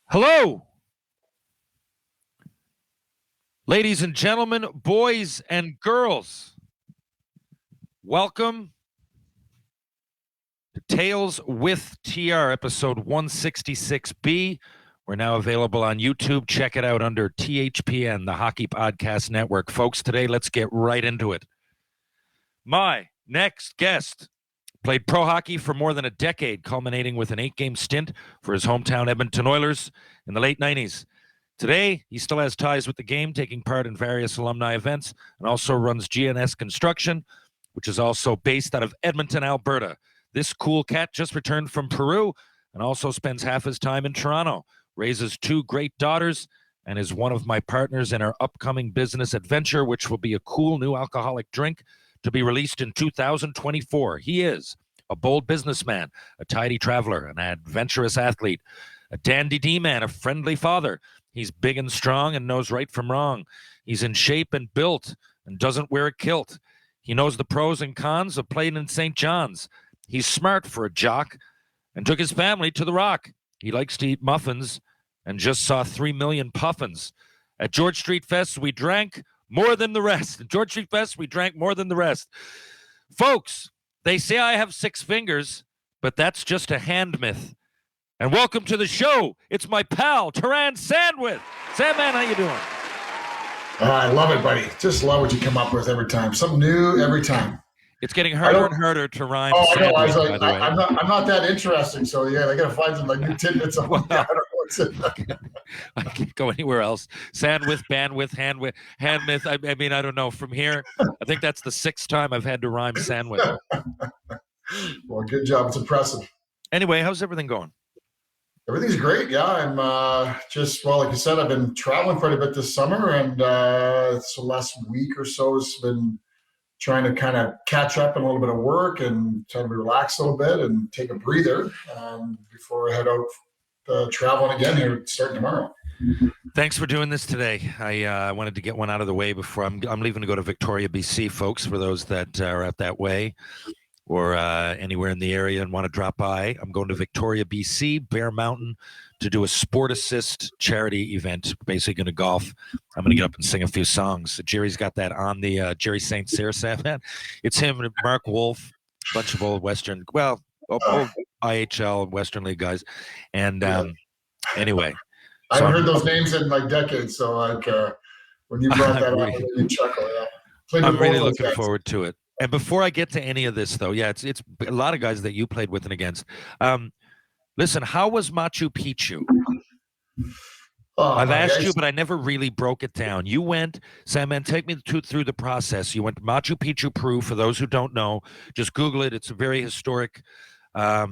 Hello, ladies and gentlemen, boys and girls. Welcome to Tales with TR, episode 166B. We're now available on YouTube. Check it out under THPN, the Hockey Podcast Network. Folks, today let's get right into it. My next guest played pro hockey for more than a decade, culminating with an 8-game stint for his hometown Edmonton Oilers in the late 90s. Today, he still has ties with the game, taking part in various alumni events, and also runs GNS Construction, which is also based out of Edmonton, Alberta. This cool cat just returned from Peru and also spends half his time in Toronto, raises 2 great daughters, and is one of my partners in our upcoming business adventure, which will be a cool new alcoholic drink to be released in 2024. He is a bold businessman, a tidy traveler, an adventurous athlete, a dandy D-man, a friendly father. He's big and strong and knows right from wrong. He's in shape and built and doesn't wear a kilt. He knows the pros and cons of playing in St. John's. He's smart for a jock and took his family to the Rock. He likes to eat muffins and just saw 3 million puffins. At George Street Fest, we drank more than the rest. At George Street Fest, we drank more than the rest. Folks, they say I have 6 fingers, but that's just a hand myth. And welcome to the show. It's my pal, Terran Sandwith. Sandman, how you doing? I love it, buddy. Just love what you come up with every time. Something new every time. It's getting harder and harder to rhyme. Oh, I know. I was Sandwith, like, by the way. I'm not that interesting. So yeah, I gotta find some like new tidbits. I don't know what's in. I can't go anywhere else. Sandwith, bandwidth, handmith. I mean, I don't know. From here, I think that's the 6th time I've had to rhyme Sandwith. Well, good job. It's impressive. Anyway, how's everything going? Everything's great. Yeah, I'm like you said, I've been traveling quite a bit this summer, and so the last week or so has been trying to kind of catch up on a little bit of work and trying to relax a little bit and take a breather before I head out traveling again here starting tomorrow. Thanks for doing this today. I wanted to get one out of the way before I'm leaving to go to Victoria, BC, folks, for those that are out that way or anywhere in the area and want to drop by. I'm going to Victoria, BC, Bear Mountain, to do a Sport Assist charity event. Basically going to golf. I'm going to get up and sing a few songs. Jerry's got that on the Jerry St. Cyr Sandman. It's him and Mark Wolf, a bunch of old Western, old IHL Western League guys. And anyway. I've heard those names in like decades. So like when you brought that up, you chuckle. Yeah. I'm really looking forward to it. And before I get to any of this, though, yeah, it's a lot of guys that you played with and against. Listen, how was Machu Picchu? I've asked you, but I never really broke it down. You went, Sandman, take me through the process. You went to Machu Picchu, Peru. For those who don't know, just Google it. It's a very historic, I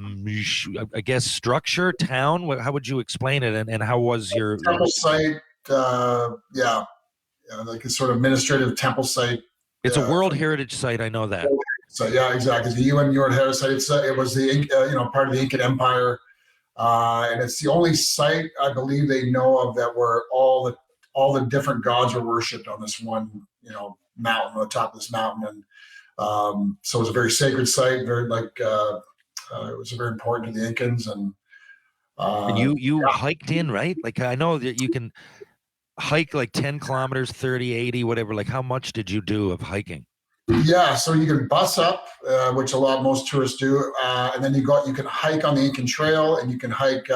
guess, structure, town. How would you explain it? And how was your temple site? Like a sort of administrative temple site. It's a World Heritage Site. I know that. So yeah, exactly. It's the UN World Heritage Site. It was the part of the Incan Empire, and it's the only site I believe they know of that where all the different gods were worshipped on this one mountain, on the top of this mountain, and so it was a very sacred site. Very it was very important to the Incans, and you hiked in, right? Like I know that you can hike like 10 kilometers, 30, 80, whatever. Like how much did you do of hiking? Yeah, so you can bus up, which most tourists do, and then you can hike on the Incan Trail, and you can hike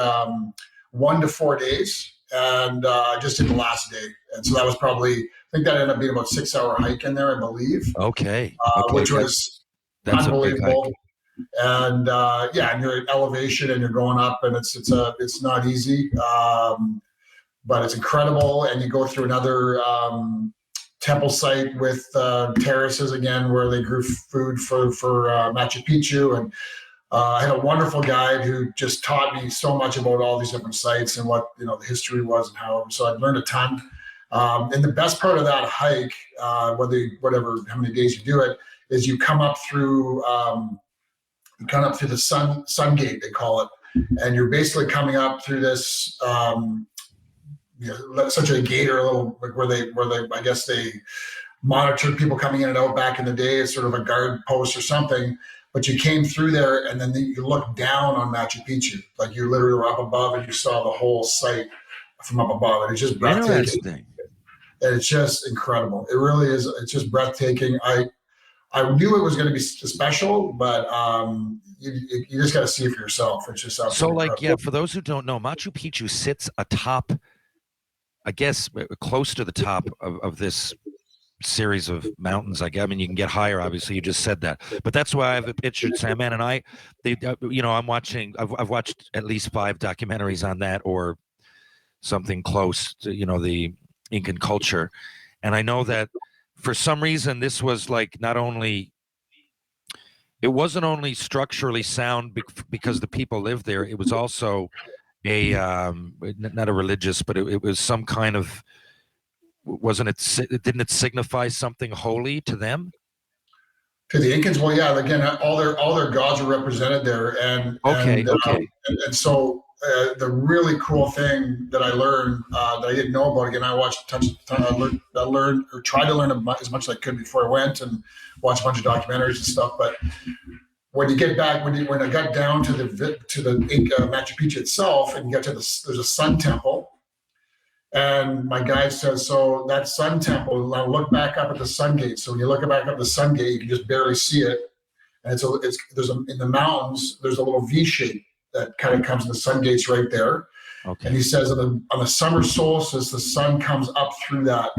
1 to 4 days, and just did the last day, and so that was probably, I think that ended up being about 6-hour hike in there, I believe. Okay. Which was unbelievable. And and you're at elevation, and you're going up, and it's not easy. But it's incredible, and you go through another temple site with terraces again, where they grew food for Machu Picchu, and I had a wonderful guide who just taught me so much about all these different sites and what the history was and how. So I learned a ton. And the best part of that hike, how many days you do it, is you come up through the sun gate, they call it, and you're basically coming up through this. Such a gate or a little like where they I guess they monitored people coming in and out back in the day as sort of a guard post or something. but you came through there, and then you look down on Machu Picchu, like you literally were up above, and you saw the whole site from up above, and it's just breathtaking. Interesting. And it's just incredible. It really is. It's just breathtaking. I knew it was going to be special, but you just got to see it for yourself. It's just absolutely incredible. For those who don't know, Machu Picchu sits atop, I guess, close to the top of this series of mountains. I mean, you can get higher, obviously. You just said that, but that's why I've pictured Sandman and I'm watching. I've watched at least 5 documentaries on that or something close to the Incan culture, and I know that for some reason this was like it wasn't only structurally sound because the people lived there. It was also not a religious, but it was some kind of, didn't it signify something holy to them? To the Incans, well, yeah. Again, all their gods were represented there, and so the really cool thing that I learned that I didn't know about. Again, I watched I learned or tried to learn as much as I could before I went, and watched a bunch of documentaries and stuff. But when you get back, when I got down to the Inca Machu Picchu itself, and you get to there's a sun temple. And my guide says, so that sun temple, now look back up at the sun gate. So when you look back up the sun gate, you can just barely see it. And in the mountains, there's a little V shape that kind of comes in the sun gates right there. Okay. And he says on the summer solstice, the sun comes up through that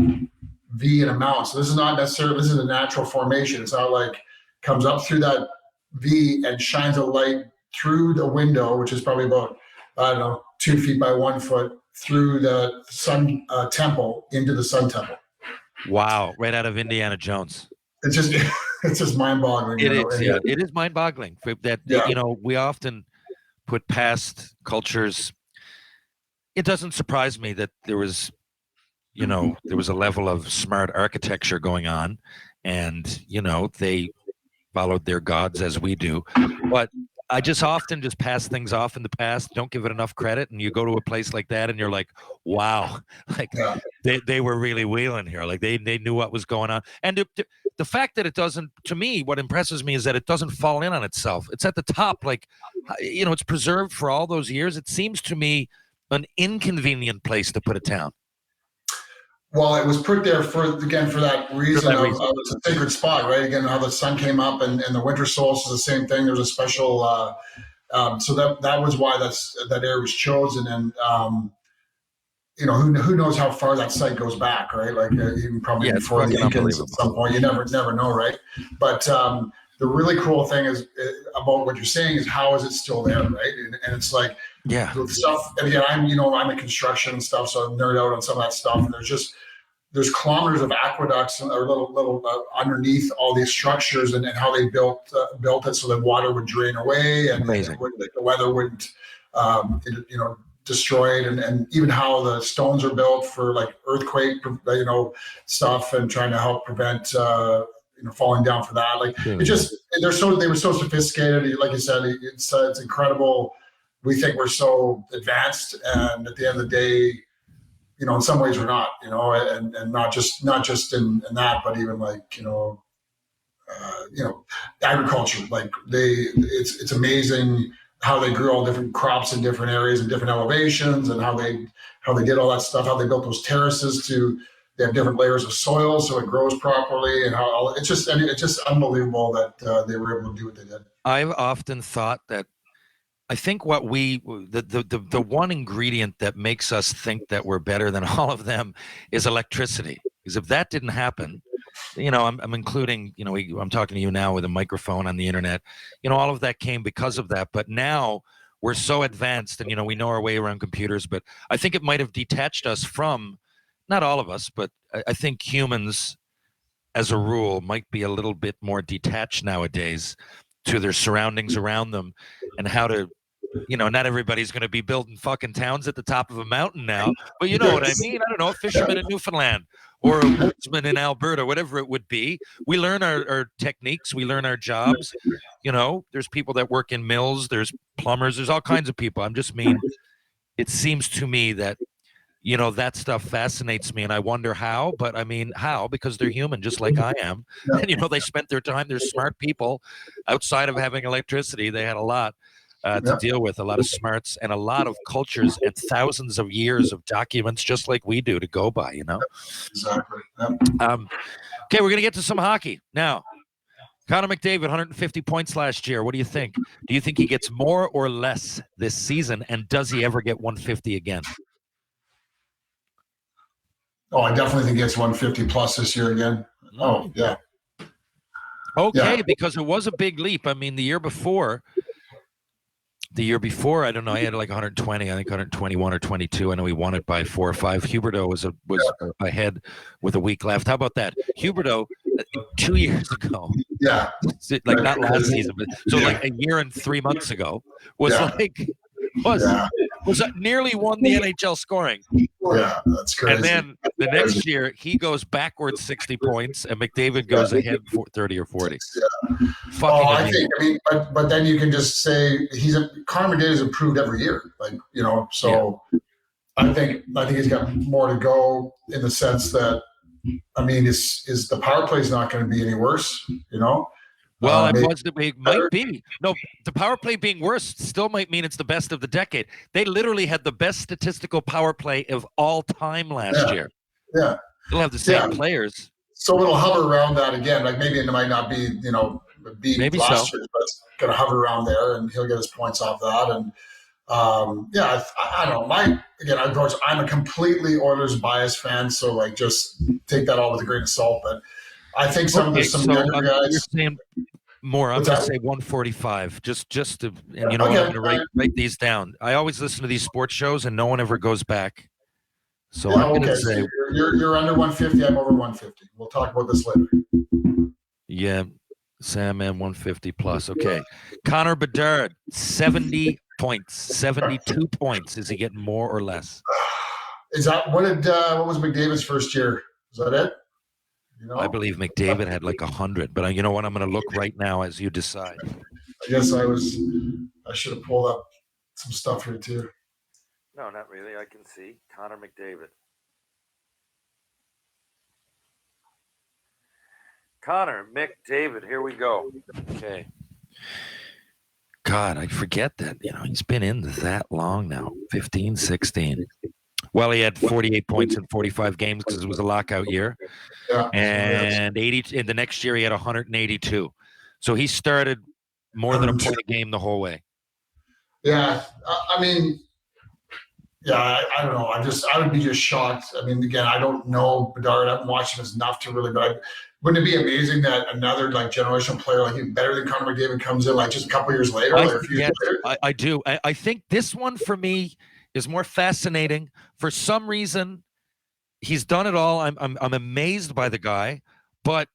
V in a mountain. So this is a natural formation. It's not like comes up through that V and shines a light through the window, which is probably about, 2 feet by 1 foot, through the sun temple into the sun temple. Wow. Right out of Indiana Jones. It's just mind-boggling. It is mind-boggling that we often put past cultures. It doesn't surprise me that there was a level of smart architecture going on, and they followed their gods as we do, but I just often pass things off in the past, don't give it enough credit, and you go to a place like that and you're like, wow, they were really wheeling here. Like they knew what was going on. And the fact that it doesn't, to me, what impresses me is that it doesn't fall in on itself. It's at the top, it's preserved for all those years. It seems to me an inconvenient place to put a town. Well, it was put there for that reason. It's a sacred spot, right? Again, how the sun came up, and the winter solstice is the same thing. There's a special, so that was why that area was chosen. And who knows how far that site goes back, right? Like even probably before the Incans at some point. You never know, right? But the really cool thing is about what you're saying is how is it still there, right? And it's like the stuff. And again, I'm in construction and stuff, so I nerd out on some of that stuff. And there's kilometers of aqueducts or little underneath all these structures, and how they built it so that water would drain away, and the weather wouldn't destroy it, and even how the stones are built for like earthquake stuff, and trying to help prevent falling down for that. Like they were so sophisticated. Like you said, it's incredible. We think we're so advanced, and at the end of the day, in some ways we're not, and not just in that, but even like, agriculture, like it's amazing how they grew all different crops in different areas and different elevations, and how they did all that stuff, how they built those terraces they have different layers of soil so it grows properly, and it's just unbelievable that they were able to do what they did. I've often thought that I think the one ingredient that makes us think that we're better than all of them is electricity. Because if that didn't happen, I'm including, I'm talking to you now with a microphone on the internet, all of that came because of that. But now we're so advanced, and, we know our way around computers, but I think it might have detached us from, not all of us, but I think humans as a rule might be a little bit more detached nowadays to their surroundings around them, and how to, not everybody's going to be building fucking towns at the top of a mountain now, but you know what I mean? I don't know, a fisherman in Newfoundland or a woodsman in Alberta, whatever it would be. We learn our techniques. We learn our jobs. There's people that work in mills. There's plumbers. There's all kinds of people. It seems to me that that stuff fascinates me, and I wonder how. But I mean, how? Because they're human, just like I am. And they spent their time. They're smart people. Outside of having electricity, they had a lot to deal with, a lot of smarts and a lot of cultures and thousands of years of documents, just like we do, to go by. Exactly. Okay, we're gonna get to some hockey now. Connor McDavid, 150 points last year. What do you think? Do you think he gets more or less this season? And does he ever get 150 again? Oh, I definitely think he gets 150 plus this year again. Oh, yeah. Okay, because it was a big leap. I mean, the year before, I don't know, he had like 120, I think 121 or 22. I know he won it by 4 or 5. Huberdeau was ahead with a week left. How about that? Huberdeau, 2 years ago. Yeah. Like not last season, but so like a year and 3 months ago was nearly won the NHL scoring. Yeah, that's crazy. And then the next year he goes backwards 60 points, and McDavid goes ahead 30 or 40. Yeah. But then you can just say Connor McDavid has improved every year, So I think he's got more to go in the sense that, I mean, is the power play is not going to be any worse, Well, it might be. No, the power play being worse still might mean it's the best of the decade. They literally had the best statistical power play of all time last year. Yeah. They'll have the same players. So it'll hover around that again. Like maybe it might not be, maybe last year, but it's going to hover around there, and he'll get his points off that. And I don't know. I'm a completely Oilers biased fan, so just take that all with a grain of salt. But I think some younger guys. You're saying more. I'm going to say 145. Just to, and what, I'm going to write these down. I always listen to these sports shows, and no one ever goes back. So I'm going to say so you're under 150. I'm over 150. We'll talk about this later. Yeah, Sandman 150 plus. Okay, Connor Bedard 70 points, 72 points. Is he getting more or less? Is that what was McDavid's first year? Is that it? I believe McDavid had like 100, but you know what? I'm going to look right now as you decide. I guess I should have pulled up some stuff here too. No, not really. I can see Connor McDavid. Connor McDavid. Here we go. Okay. God, I forget that. He's been in that long now. 15, 16. Well, he had 48 points in 45 games because it was a lockout year. Yeah. And 80 in the next year he had 182. So he started more than a point a game the whole way. Yeah. I mean, I don't know. I would be just shocked. I mean, again, I don't know Bedard. I haven't watched him enough to really, but wouldn't it be amazing that another generational player, even better than Connor McDavid, comes in just a couple years later, or a few years later? I do. I think this one for me is more fascinating. For some reason, he's done it all. I'm amazed by the guy, but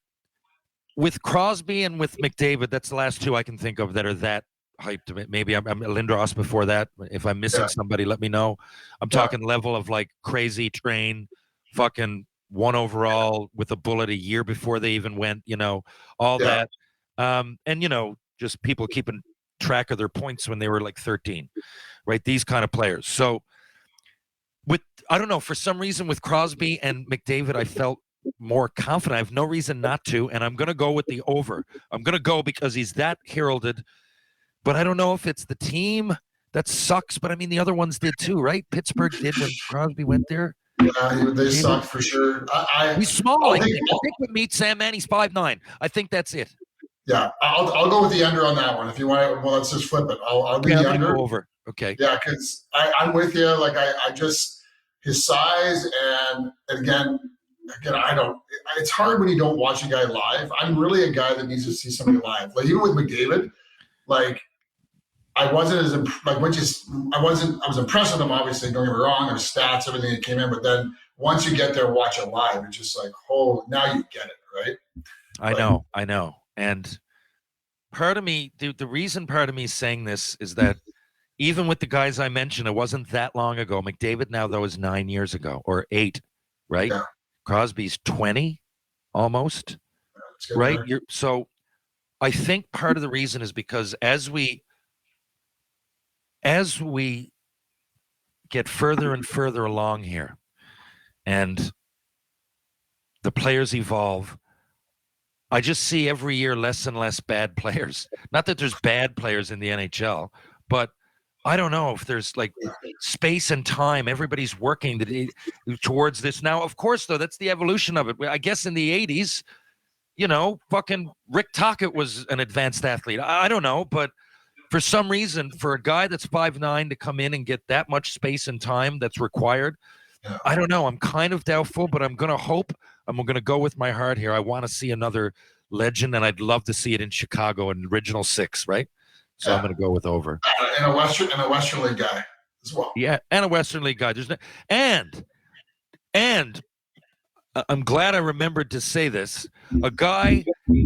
with Crosby and with McDavid, that's the last two I can think of that are that hyped. Maybe I'm Lindros before that. If I'm missing somebody, let me know. I'm talking level of crazy train, fucking 1 overall with a bullet a year before they even went. All that, and just people keeping track of their points when they were 13, right? These kind of players. So I don't know, for some reason with Crosby and McDavid, I felt more confident. I have no reason not to, and I'm going to go with the over. I'm going to go because he's that heralded, but I don't know if it's the team that sucks, but I mean, the other ones did too, right? Pittsburgh did when Crosby went there. Yeah, they suck for sure. He's small. I think we meet Sandman. He's 5'9". I think that's it. Yeah, I'll go with the under on that one. If you want to, well, let's just flip it. I'll do the under. Go over. Okay. Yeah, because I'm with you. I just his size and again, I don't. It's hard when you don't watch a guy live. I'm really a guy that needs to see somebody live. Even with McDavid, I wasn't as I was impressed with him. Obviously, don't get me wrong. There's stats, everything that came in, but then once you get there, watch it live. It's just now you get it, right? I know. And part of me, the reason part of me is saying this is that even with the guys I mentioned, it wasn't that long ago. McDavid now, though, is 9 years ago or 8, right? Yeah. Crosby's 20 almost, right? So I think part of the reason is because as we get further and further along here, and the players evolve, I just see every year less and less bad players. Not that there's bad players in the NHL, but I don't know if there's like space and time. Everybody's working towards this now. Of course, though, that's the evolution of it. I guess in the 80s, fucking Rick Tocchet was an advanced athlete. I don't know, but for some reason, for a guy that's 5'9" to come in and get that much space and time that's required, I don't know. I'm kind of doubtful, but I'm going to hope. I'm going to go with my heart here. I want to see another legend, and I'd love to see it in Chicago, an original 6, right? So I'm going to go with over. And a Western League guy as well. Yeah, and a Western League guy. And I'm glad I remembered to say this. A guy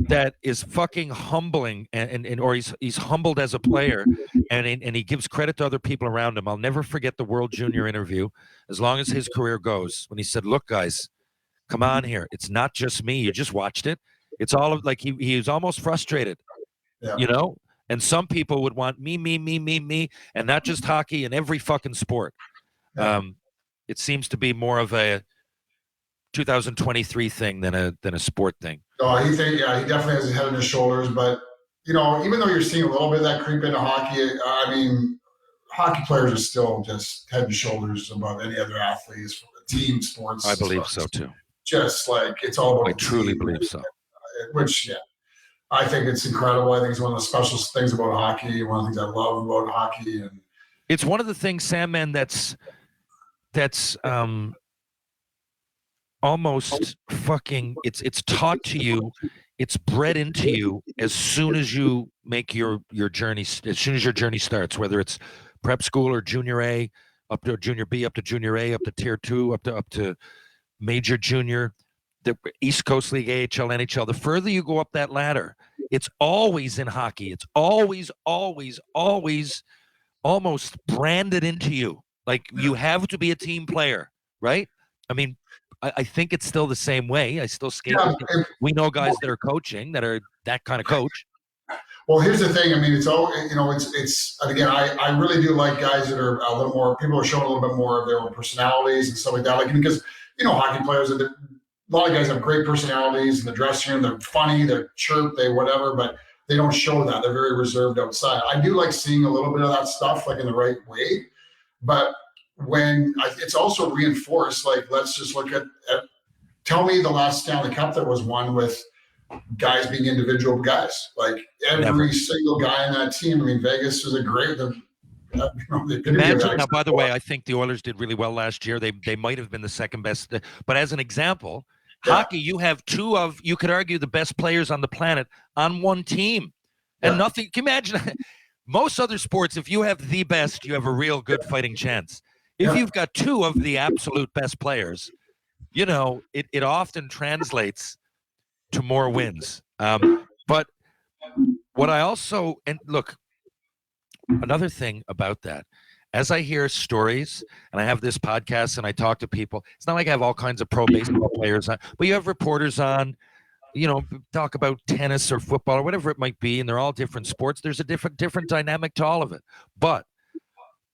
that is fucking humbling, or he's humbled as a player, and he gives credit to other people around him. I'll never forget the World Junior interview, as long as his career goes, when he said, "Look, guys, come on here. It's not just me. You just watched it. It's all of he was almost frustrated, And some people would want me, and not just hockey, in every fucking sport. Yeah. It seems to be more of a 2023 thing than a sport thing. Oh, he definitely has his head on his shoulders. But even though you're seeing a little bit of that creep into hockey, hockey players are still just head and shoulders above any other athletes, team sports. I believe so too. Just like it's all about. I truly believe so. Which, I think it's incredible. I think it's one of the special things about hockey. One of the things I love about hockey, and it's one of the things, Sandman, that's almost fucking. It's taught to you. It's bred into you as soon as you make your journey. As soon as your journey starts, whether it's prep school or junior A, up to junior B, up to junior A, up to tier 2, up to major junior, the East Coast League, AHL, NHL. The further you go up that ladder, it's always in hockey. It's always almost branded into you. Like you have to be a team player, right? I mean, I think it's still the same way. I still skate. Yeah, we know guys that are coaching that are that kind of coach. Well, here's the thing. I mean, it's all, it's again, I really do like guys that are a little more, people are showing a little bit more of their own personalities and stuff like that. Like, because, hockey players, a lot of guys have great personalities in the dressing room. They're funny, they're chirp, they whatever, but they don't show that. They're very reserved outside. I do like seeing a little bit of that stuff, like in the right way. But it's also reinforced, like, let's just look at tell me the last Stanley Cup that was won with guys being individual guys. Like every single guy in that team. I mean, Vegas is a great. Imagine now. By the way, I think the Oilers did really well last year. They might have been the second best. But as an example, hockey, you have two of, you could argue, the best players on the planet on one team, and nothing. Can you imagine? Most other sports, if you have the best, you have a real good fighting chance. If you've got two of the absolute best players, it often translates to more wins. But what I also, and look, another thing about that, as I hear stories, and I have this podcast and I talk to people, it's not like I have all kinds of pro baseball players on, but you have reporters on, talk about tennis or football or whatever it might be, and they're all different sports. There's a different dynamic to all of it. But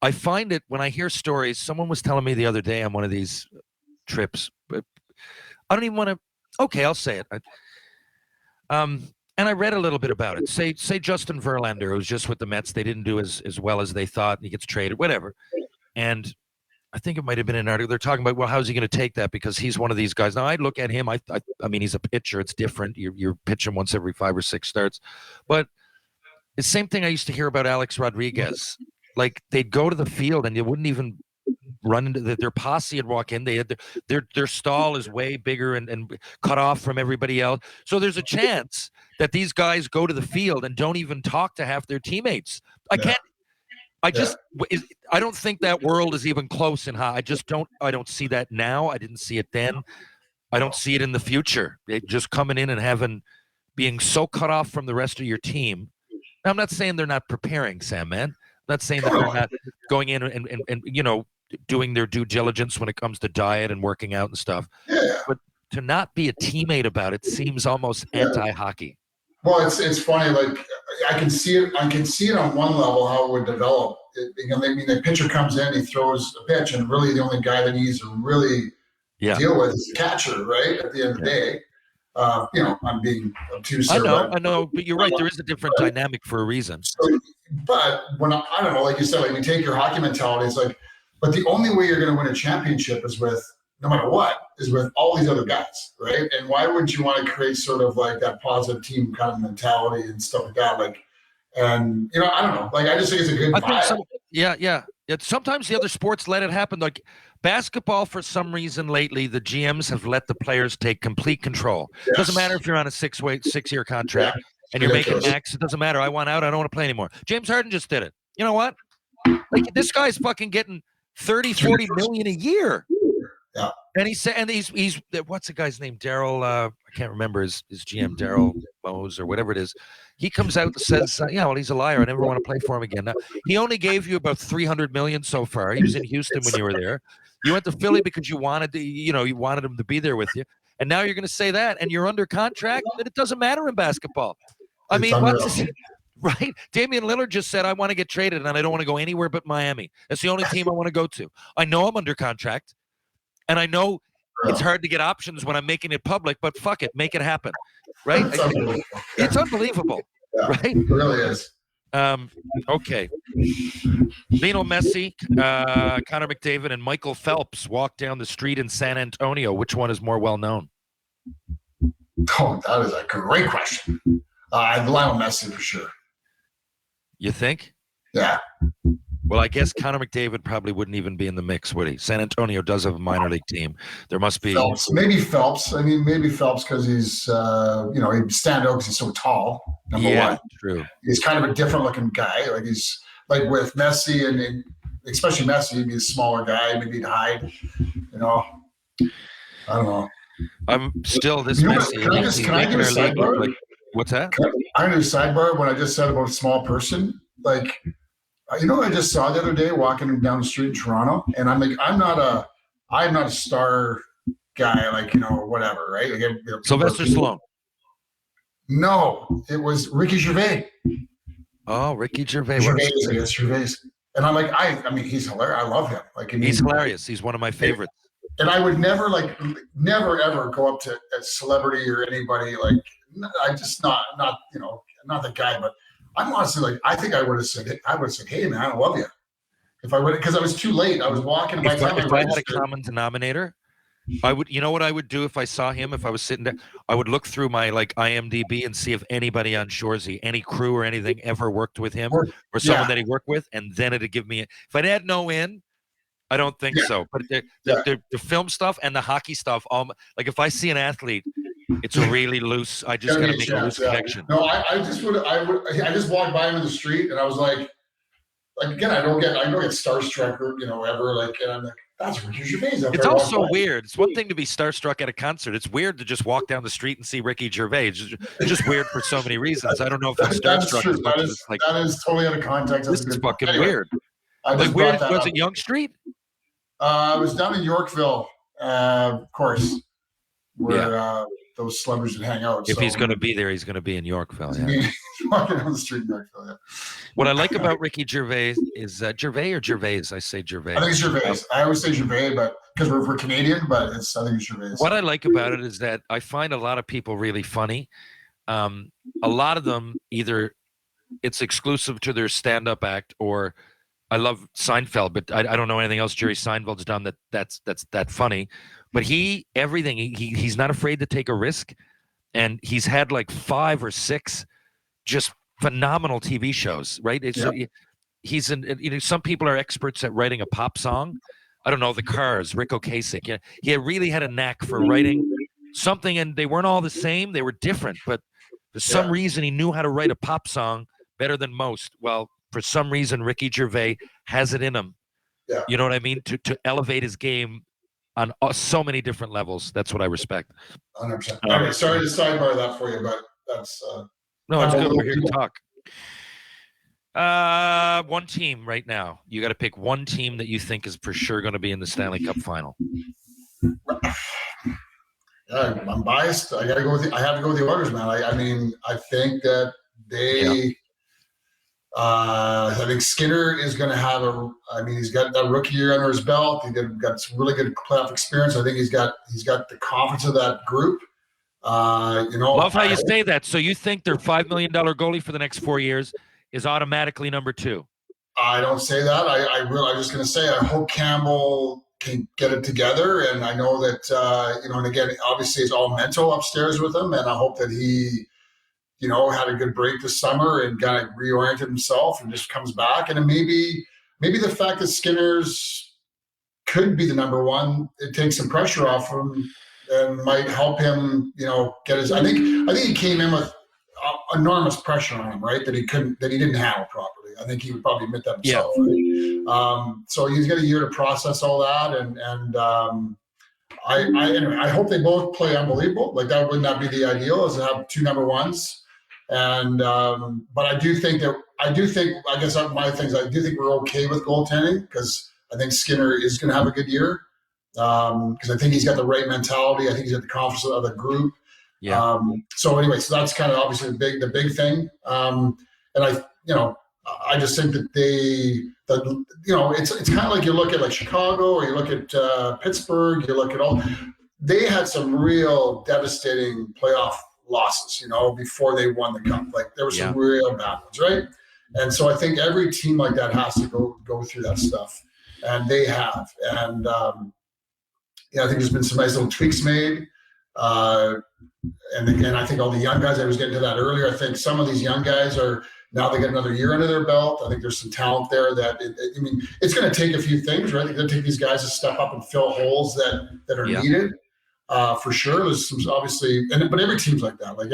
I find it when I hear stories, someone was telling me the other day on one of these trips, but I don't even want to, okay, I'll say it. And I read a little bit about it. Say Justin Verlander, who's just with the Mets, they didn't do as well as they thought, and he gets traded, whatever. And I think it might have been an article. They're talking about, well, how's he going to take that? Because he's one of these guys. Now, I look at him. I mean, he's a pitcher. It's different. You're pitching once every 5 or 6 starts. But the same thing I used to hear about Alex Rodriguez. Like, they'd go to the field, and you wouldn't even run into their posse and walk in. They had their stall is way bigger and cut off from everybody else. So there's a chance that these guys go to the field and don't even talk to half their teammates. I don't think that world is even close in how I don't see that now. I didn't see it then. I don't see it in the future. Just coming in and being so cut off from the rest of your team. Now, I'm not saying they're not preparing, Sandman. I'm not saying that they're not going in and doing their due diligence when it comes to diet and working out and stuff. Yeah. But to not be a teammate about it seems almost anti-hockey. Well, it's funny. Like, I can see it. I can see it on one level how it would develop. The pitcher comes in, he throws a pitch, and really the only guy that he needs to really deal with is the catcher, right? At the end of the day, I'm being obtuse. I know, but you're right. There is a different dynamic for a reason. So, but when I don't know, like you said, like you take your hockey mentality, it's like, but the only way you're going to win a championship is with, no matter what, is with all these other guys, right? And why wouldn't you want to create sort of like that positive team kind of mentality and stuff like that? Like, and I don't know. Like, I just think it's a good vibe. Yeah. Sometimes the other sports let it happen. Like basketball, for some reason lately, the GMs have let the players take complete control. Yes. It doesn't matter if you're on a 6-year contract and you're making max. It doesn't matter. I want out. I don't want to play anymore. James Harden just did it. You know what? Like, this guy's fucking getting 30, 40 million a year. Yeah. And he's what's the guy's name? Daryl, I can't remember his GM, Daryl Mose or whatever it is. He comes out and says, well, he's a liar. I never want to play for him again. Now, he only gave you about 300 million so far. He was in Houston when you were there. You went to Philly because you wanted you wanted him to be there with you. And now you're going to say that, and you're under contract, that it doesn't matter in basketball. I mean, right? Damian Lillard just said, I want to get traded, and I don't want to go anywhere but Miami. That's the only team I want to go to. I know I'm under contract. And I know it's hard to get options when I'm making it public, but fuck it, make it happen, right? It's unbelievable, right? It really is. Okay. Lionel Messi, Connor McDavid, and Michael Phelps walked down the street in San Antonio. Which one is more well known? Oh, that is a great question. Lionel Messi for sure. You think? Yeah. Well, I guess Connor McDavid probably wouldn't even be in the mix, would he? San Antonio does have a minor league team. There must be Phelps. Maybe Phelps. I mean, maybe Phelps because he's, he'd stand out because he's so tall. Number one. True. He's kind of a different looking guy. Like he's like with Messi and especially Messi, he'd be a smaller guy. Maybe he'd hide. I don't know. I'm still this Messi. Can I do a sidebar? Like, what's that? I'm going to do a sidebar when I just said about a small person. Like, I just saw the other day walking down the street in Toronto, and I'm like, I'm not a star guy, like, whatever, right? Like, Sylvester Stallone. No, it was Ricky Gervais. Oh, Ricky Gervais. Gervais. And I'm like, I mean, he's hilarious. I love him. Like, he's hilarious. He's one of my favorites. And I would never ever go up to a celebrity or anybody. Like, I just not the guy, but I'm honestly like, I think I would have said, hey man, I love you. If I would, because I was too late. I was walking. If I had a common denominator, I would. You know what I would do if I saw him? If I was sitting there, I would look through my IMDb and see if anybody on Shoresy, any crew or anything, ever worked with him or someone that he worked with, and then it'd give me. If I had no in, I don't think so. But the film stuff and the hockey stuff, like if I see an athlete. It's a really loose. I just got to make a loose connection. No, I just walked by him in the street, and I was like again, I don't get starstruck or ever like, and I'm like, that's Ricky Gervais. It's also weird. It's one thing to be starstruck at a concert. It's weird to just walk down the street and see Ricky Gervais. It's just weird for so many reasons. I don't know if I'm starstruck. That is totally out of context. This is fucking weird. Was it Yonge Street? I was down in Yorkville, of course, where those celebrities would hang out. If he's going to be there, he's going to be in Yorkville. Yeah. Walking down the street in Yorkville. Yeah. What I like about Ricky Gervais is Gervais or Gervais. I say Gervais. I think it's Gervais. I always say Gervais, but because we're Canadian, but I think it's Gervais. What I like about it is that I find a lot of people really funny. A lot of them either it's exclusive to their stand-up act, or I love Seinfeld, but I don't know anything else Jerry Seinfeld's done that's that funny. But he's not afraid to take a risk, and he's had like 5 or 6 just phenomenal TV shows, right? He's some people are experts at writing a pop song. I don't know, the Cars, Rick Ocasek. Yeah, he really had a knack for writing something, and they weren't all the same. They were different, but for some reason he knew how to write a pop song better than most. Well, for some reason Ricky Gervais has it in him. Yeah. You know what I mean? To elevate his game on so many different levels. That's what I respect. 100%. Okay, sorry to sidebar that for you, but that's no, it's good. We're here to talk. One team right now. You got to pick one team that you think is for sure going to be in the Stanley Cup final. I'm biased. I have to go with the Oilers, man. I mean, I think that they I think Skinner is going to have he's got that rookie year under his belt. Got some really good playoff experience. I think he's got the confidence of that group. Love how you say that. So you think their $5 million goalie for the next 4 years is automatically number 2? I don't say that. I'm just going to say I hope Campbell can get it together, and I know that and again, obviously it's all mental upstairs with him, and I hope that he had a good break this summer and kind of reoriented himself and just comes back. And then maybe the fact that Skinner's could be the number 1, it takes some pressure off him and might help him, get his. I think he came in with enormous pressure on him, right? That he didn't handle properly. I think he would probably admit that himself. Yeah. Right? So he's got a year to process all that, and I hope they both play unbelievable. Like that would not be the ideal, is to have 2 number 1s. And but I do think I guess my things, I do think we're okay with goaltending, because I think Skinner is going to have a good year, because I think he's got the right mentality. I think he's got the confidence of the group. Yeah. So anyway, so that's kind of obviously the big thing. And I just think that it's kind of like you look at like Chicago, or you look at Pittsburgh, you look at they had some real devastating playoff losses, before they won the cup. Like there were some real bad ones, right? And so I think every team like that has to go through that stuff, and they have. And I think there's been some nice little tweaks made. And again, I think all the young guys, I was getting to that earlier, I think some of these young guys are now, they get another year under their belt. I think there's some talent there that, it's going to take a few things, right? They're going to take these guys to step up and fill holes that are needed. For sure. There's some obviously, but every team's like that. Like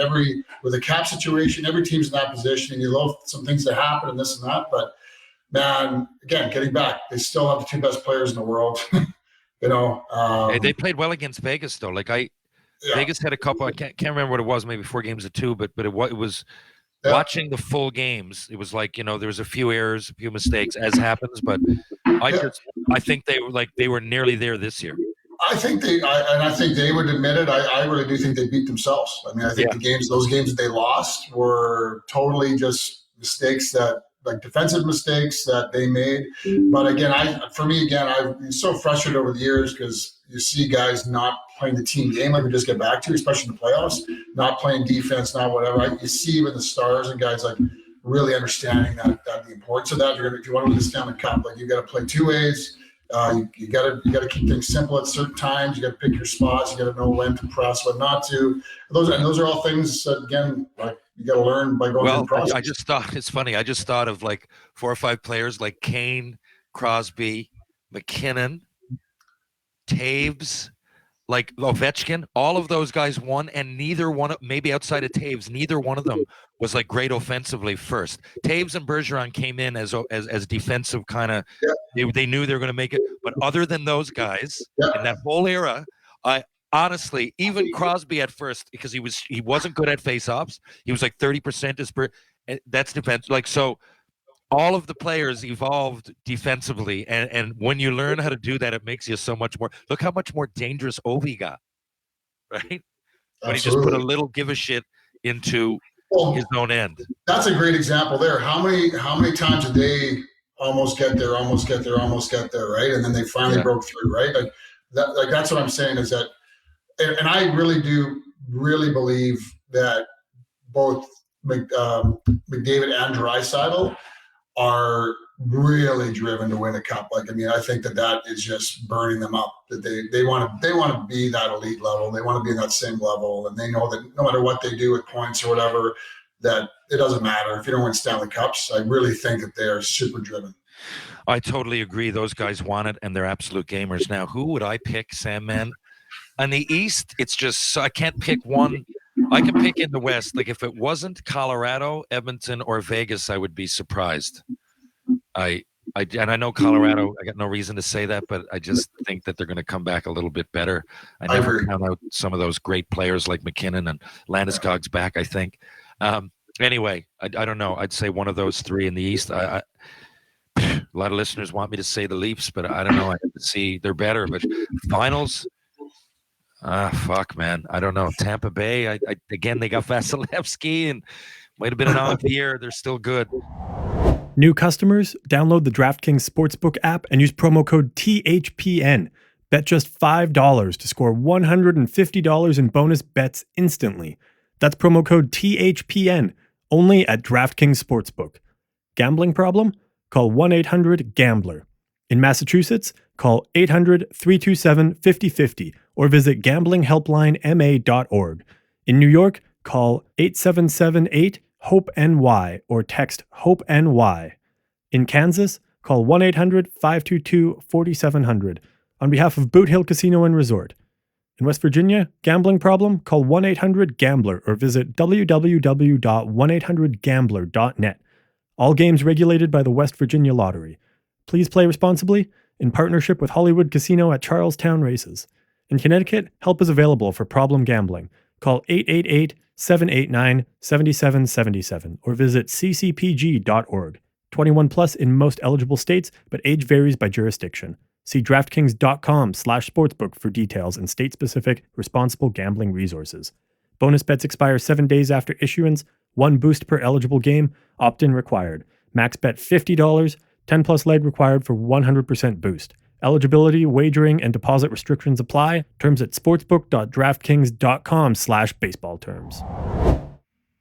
with a cap situation, every team's in that position, and you love some things to happen and this and that. But man, again, getting back, they still have the 2 best players in the world. Hey, they played well against Vegas though. Vegas had a couple. I can't remember what it was. Maybe 4 games to 2, but it was. Yeah. Watching the full games, it was like, there was a few errors, a few mistakes, as happens. But I think they were nearly there this year. I think they would admit it. I really do think they beat themselves. I mean, I think those games that they lost were totally just mistakes defensive mistakes that they made. But again, I've been so frustrated over the years, because you see guys not playing the team game like we just get back to, especially in the playoffs, not playing defense, not whatever. You see with the stars and guys like really understanding that the importance of that. If you want to win the Stanley Cup, like you got to play 2 ways. You got to keep things simple at certain times. You got to pick your spots. You got to know when to press, when not to. Those are all things that, again, like you got to learn by going through the process. I just thought it's funny. I just thought of like 4 or 5 players like Kane, Crosby, McKinnon, Taves, like Ovechkin. All of those guys won, and neither one, maybe outside of Taves, neither one of them was like great offensively first. Taves and Bergeron came in as defensive kind of. Yeah. They knew they were going to make it, but other than those guys in that whole era, I honestly, even Crosby at first, because he wasn't good at faceoffs. He was like 30%. That's defense. Like so, all of the players evolved defensively, and when you learn how to do that, it makes you so much more. Look how much more dangerous Ovi got, right? When he just put a little give a shit into his own end. That's a great example there. How many times did they almost get there, right? And then they finally broke through, right? Like that's what I'm saying is that, and I really do believe that both McDavid and Draisaitl are really driven to win a cup. Like, I mean, I think that is just burning them up. That they want to be that elite level. They want to be in that same level, and they know that no matter what they do with points or whatever, that it doesn't matter if you don't win Stanley Cups. I really think that they are super driven. I totally agree. Those guys want it, and they're absolute gamers. Now, who would I pick, Sandman? On the East, it's just I can't pick one. I can pick in the West. Like if it wasn't Colorado, Edmonton, or Vegas, I would be surprised. I know Colorado. I got no reason to say that, but I just think that they're going to come back a little bit better. I never count out some of those great players like McKinnon and Landeskog's back, I think. Anyway, I don't know. I'd say one of those 3 in the East. A lot of listeners want me to say the Leafs, but I don't know. I have to see they're better. But finals. Fuck, man. I don't know. Tampa Bay, again, they got Vasilevsky, and might have been an off year. They're still good. New customers, download the DraftKings Sportsbook app and use promo code THPN. Bet just $5 to score $150 in bonus bets instantly. That's promo code THPN, only at DraftKings Sportsbook. Gambling problem? Call 1-800-GAMBLER. In Massachusetts, call 800-327-5050 or visit gamblinghelplinema.org. In New York, call 877-8-HOPE-NY or text HOPE-NY. In Kansas, call 1-800-522-4700 on behalf of Boot Hill Casino and Resort. In West Virginia, gambling problem? Call 1-800-GAMBLER or visit www.1800gambler.net. All games regulated by the West Virginia Lottery. Please play responsibly in partnership with Hollywood Casino at Charlestown Races. In Connecticut, help is available for problem gambling. Call 888-789-7777 or visit ccpg.org. 21 plus in most eligible states, but age varies by jurisdiction. See DraftKings.com/sportsbook for details and state-specific responsible gambling resources. Bonus bets expire 7 days after issuance. 1 boost per eligible game. Opt-in required. Max bet $50. 10 plus leg required for 100% boost. Eligibility, wagering, and deposit restrictions apply. Terms at sportsbook.draftkings.com/baseball terms.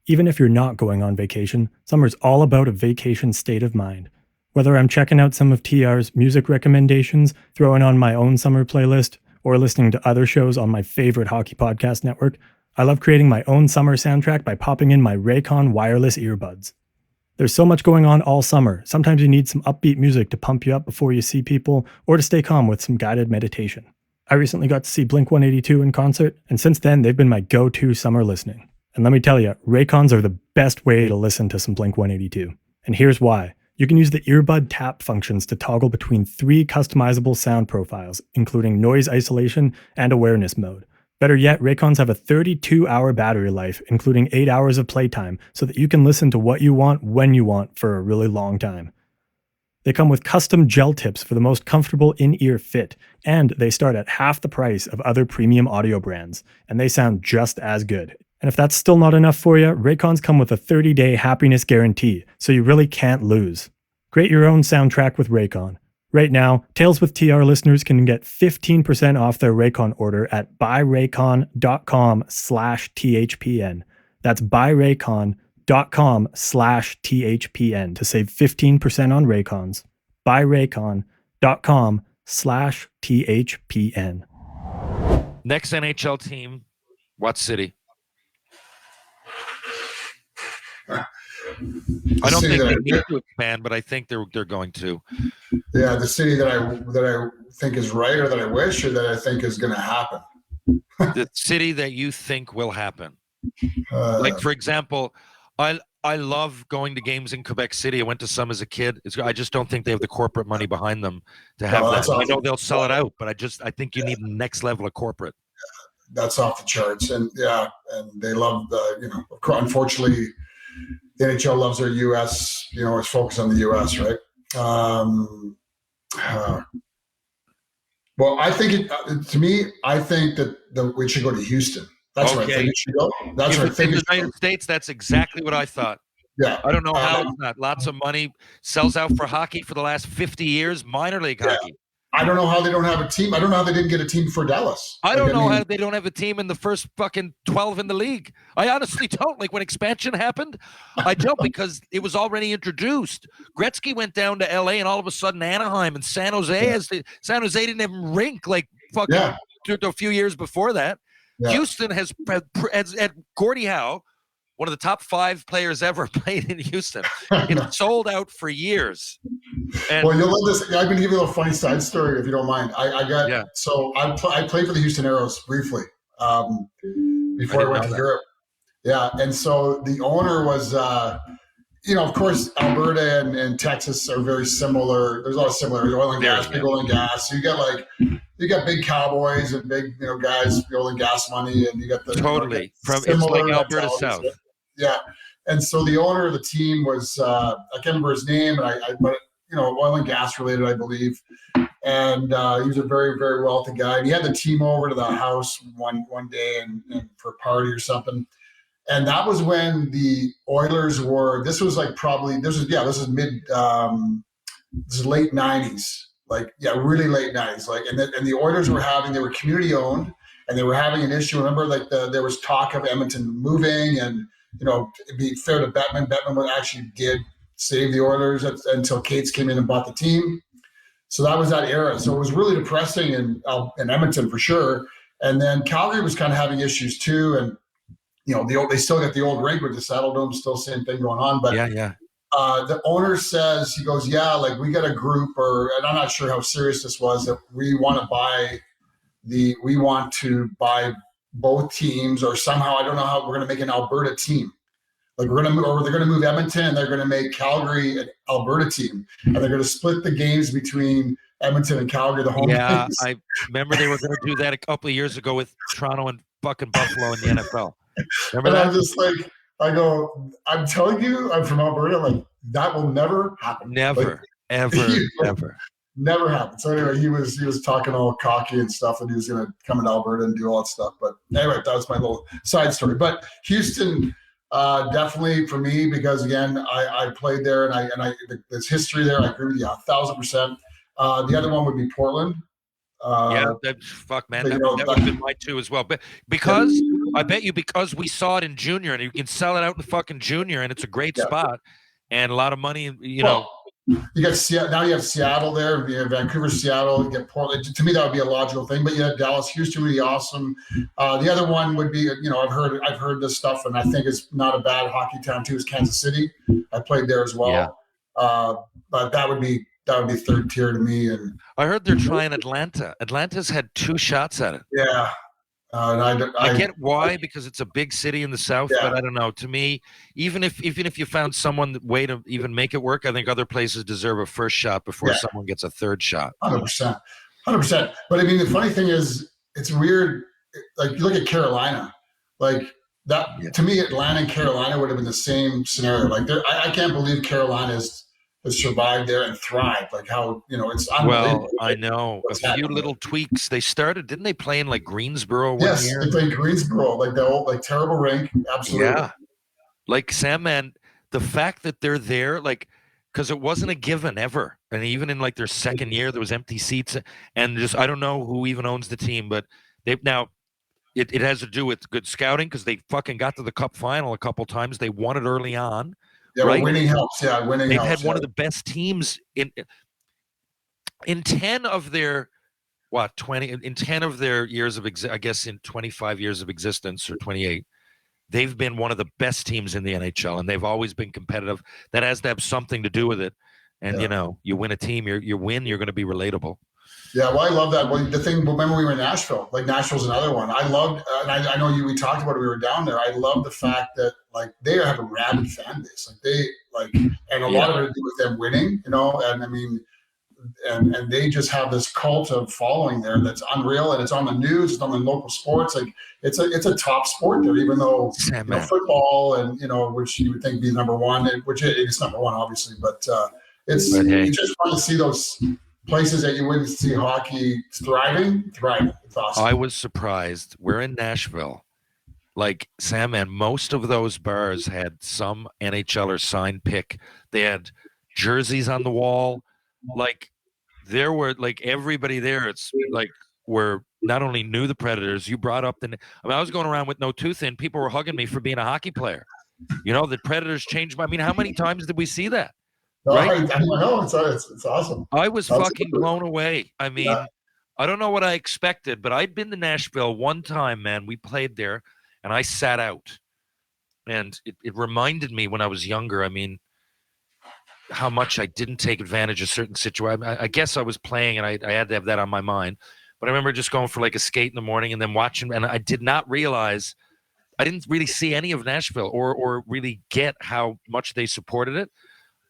Even if you're not going on vacation, summer's all about a vacation state of mind. Whether I'm checking out some of TR's music recommendations, throwing on my own summer playlist, or listening to other shows on my favorite hockey podcast network, I love creating my own summer soundtrack by popping in my Raycon wireless earbuds. There's so much going on all summer. Sometimes you need some upbeat music to pump you up before you see people, or to stay calm with some guided meditation. I recently got to see Blink-182 in concert, and since then they've been my go-to summer listening. And let me tell you, Raycons are the best way to listen to some Blink-182. And here's why. You can use the earbud tap functions to toggle between 3 customizable sound profiles, including noise isolation and awareness mode. Better yet, Raycons have a 32-hour battery life, including 8 hours of playtime, so that you can listen to what you want when you want for a really long time. They come with custom gel tips for the most comfortable in-ear fit, and they start at half the price of other premium audio brands, and they sound just as good. And if that's still not enough for you, Raycons come with a 30-day happiness guarantee, so you really can't lose. Create your own soundtrack with Raycon. Right now, Tales with TR listeners can get 15% off their Raycon order at buyraycon.com/THPN. That's buyraycon.com/THPN to save 15% on Raycons. buyraycon.com/THPN. Next NHL team, what city? I don't think they need to expand, but I think they're going to. Yeah, the city that I think is right, or that I wish, or that I think is going to happen. The city that you think will happen. Like, for example, I love going to games in Quebec City. I went to some as a kid. I just don't think they have the corporate money behind them to have that. Awesome. I know they'll sell it out, but I think you need next level of corporate. That's off the charts, and they love the unfortunately. The NHL loves their U.S., it's focused on the U.S., right? Well, I think I think that we should go to Houston. That's where I think it should go. That's where I think the United States, that's exactly what I thought. Yeah. I don't know how it's not. Lots of money, sells out for hockey for the last 50 years, minor league hockey. I don't know how they don't have a team. I don't know how they didn't get a team for Dallas. I don't know how they don't have a team in the first fucking 12 in the league. I honestly don't. Like, when expansion happened, I don't, because it was already introduced. Gretzky went down to LA, and all of a sudden Anaheim and San Jose, San Jose didn't even rink like fucking a few years before that. Yeah. Houston has Gordie Howe, one of the top 5 players ever played in Houston. It's sold out for years. And, well, you'll love this. I'm going to give you a little funny side story if you don't mind. I played for the Houston Aeros briefly before I went to Europe. Yeah, and so the owner was, of course, Alberta and Texas are very similar. There's a lot of similarities. Oil and gas, big oil and gas. So you got big cowboys and big guys, oil and gas money, and you got the it's like Alberta South. Yeah, and so the owner of the team was I can't remember his name, but oil and gas related, I believe, and he was a very, very wealthy guy. And he had the team over to the house one day and for a party or something, And that was when the Oilers were. This was like probably this is mid. This is late '90s. Like really late '90s. Like and the Oilers they were community owned, and they were having an issue. Remember, like there was talk of Edmonton moving, and it'd be fair to Bettman. Bettman actually did save the Oilers until Cates came in and bought the team. So that was that era. So it was really depressing in Edmonton for sure. And then Calgary was kind of having issues too. And they still got the old rink with the Saddle Dome, still same thing going on. But the owner says, he goes, like we got a group, and I'm not sure how serious this was, that we want to buy both teams, or somehow I don't know how we're going to make an Alberta team. Like they're going to move Edmonton, and they're going to make Calgary an Alberta team, and they're going to split the games between Edmonton and Calgary, the home games. I remember they were going to do that a couple of years ago with Toronto and fucking Buffalo in the NFL. Remember that? I'm just like, I'm telling you, I'm from Alberta. Like that will never happen. Never, ever. Never happened. So anyway, he was talking all cocky and stuff that he was going to come into Alberta and do all that stuff. But anyway, that was my little side story. But Houston. Definitely for me, because again, I played there, and there's history there. I agree with you 1,000%. The other one would be Portland. Fuck, man, that would have been mine too as well. But because we saw it in junior, and you can sell it out in fucking junior, and it's a great spot and a lot of money. You got Seattle. Now you have Seattle there. You have Vancouver, Seattle. You get Portland. To me, that would be a logical thing. But you have Dallas, Houston would be awesome. The other one would be, I've heard this stuff, and I think it's not a bad hockey town too. Is Kansas City. I played there as well. But that would be third tier to me. And I heard they're trying Atlanta. Atlanta's had 2 shots at it. Yeah. I get why, because it's a big city in the South, but I don't know. To me, even if you found someone way to even make it work, I think other places deserve a first shot before someone gets a third shot. 100%. But I mean, the funny thing is, it's weird. Like you look at Carolina, like that. To me, Atlanta and Carolina would have been the same scenario. Like I can't believe Carolina has survived there and thrived. Like how, it's unbelievable. Well, I know a few little tweaks. They started, didn't they play in like Greensboro one year? Yes, they played Greensboro, like the old, like terrible rink. Absolutely. Yeah. Like Sandman, the fact that they're there, like, because it wasn't a given ever. And even in like their second year, there was empty seats, and just, I don't know who even owns the team, but they've now, it has to do with good scouting, because they fucking got to the Cup final a couple times. They won it early on. Yeah, right? Winning helps. Yeah, winning They've helps. Had one of the best teams in 10 of their 20 in 10 of their years of I guess in 25 years of existence, or 28. They've been one of the best teams in the NHL, and they've always been competitive. That has to have something to do with it. And you win a team, you're going to be relatable. Yeah, well, I love that. Well, the thing, remember we were in Nashville. Like Nashville's another one. I loved, and I know we talked about it. We were down there. I love the fact that like they have a rabid fan base. And a lot of it to do with them winning. And I mean, and they just have this cult of following there that's unreal. And it's on the news. It's on the local sports. Like it's a top sport there, even though football and which you would think be number one, which it's number one obviously, but it's just fun to see those places that you wouldn't see hockey thriving. It's awesome. I was surprised. We're in Nashville. Like Sandman, most of those bars had some NHLer signed pick. They had jerseys on the wall. Like there were everybody there. It's like were not only knew the Predators. You brought up I was going around with no tooth in. People were hugging me for being a hockey player. The Predators changed. I mean, how many times did we see that? No, right? I know it's awesome. I was fucking blown away. I mean, I don't know what I expected, but I'd been to Nashville one time, man. We played there, and I sat out. And it reminded me when I was younger, I mean, how much I didn't take advantage of certain situations. I guess I was playing, and I had to have that on my mind. But I remember just going for like a skate in the morning and then watching, and I did not realize, I didn't really see any of Nashville or really get how much they supported it.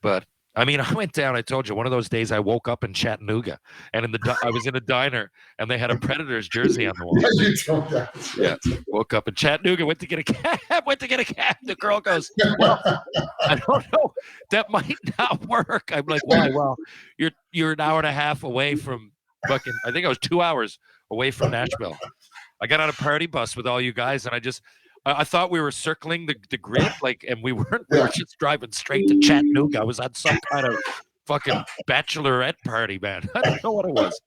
But I mean, I went down, I told you, one of those days I woke up in Chattanooga, and I was in a diner, and they had a Predators jersey on the wall. Yeah, you told that. Yeah, woke up in Chattanooga, went to get a cab. The girl goes, well, I don't know, that might not work. I'm like, why? Well, you're an hour and a half away from fucking, I think I was 2 hours away from Nashville. I got on a party bus with all you guys, and I thought we were circling the grid, and we weren't. We were just driving straight to Chattanooga. I was on some kind of fucking bachelorette party, man. I don't know what it was.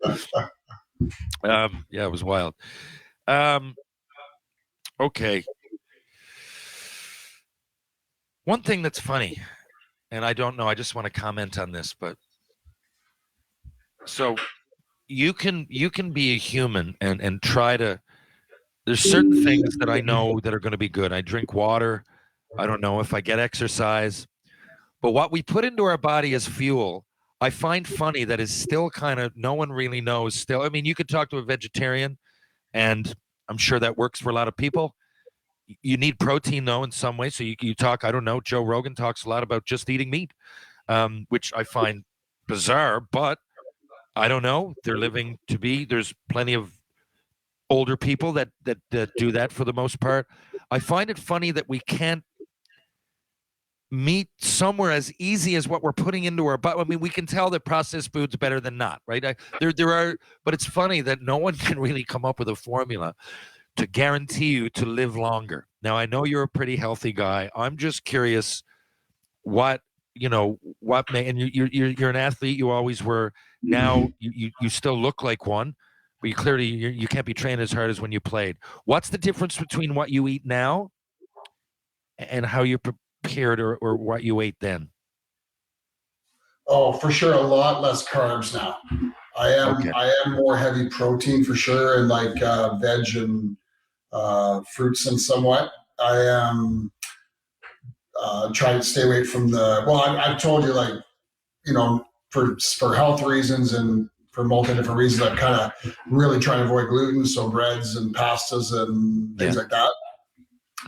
Yeah, it was wild. Okay. One thing that's funny, and I don't know, I just want to comment on this, but so you can be a human and try to. There's certain things that I know that are going to be good. I drink water. I don't know if I get exercise. But what we put into our body as fuel, I find funny that is still kind of, no one really knows still. I mean, you could talk to a vegetarian, and I'm sure that works for a lot of people. You need protein, though, in some way. So you talk, I don't know, Joe Rogan talks a lot about just eating meat, which I find bizarre, but I don't know. They're living to be. There's plenty of older people that do that for the most part. I find it funny that we can't meet somewhere as easy as what we're putting into our butt. I mean, we can tell that processed food's better than not, right? There are, but it's funny that no one can really come up with a formula to guarantee you to live longer. Now, I know you're a pretty healthy guy. I'm just curious what may, and you're an athlete. You always were. Now you still look like one. But you clearly you can't be trained as hard as when you played. What's the difference between what you eat now and how you're prepared or what you ate then? Oh, for sure, a lot less carbs now. I am more heavy protein for sure, and like veg and fruits and somewhat. I am trying to stay away from I've told you, like, for health reasons and for multiple different reasons, I'm kind of really trying to avoid gluten, so breads and pastas and things like that.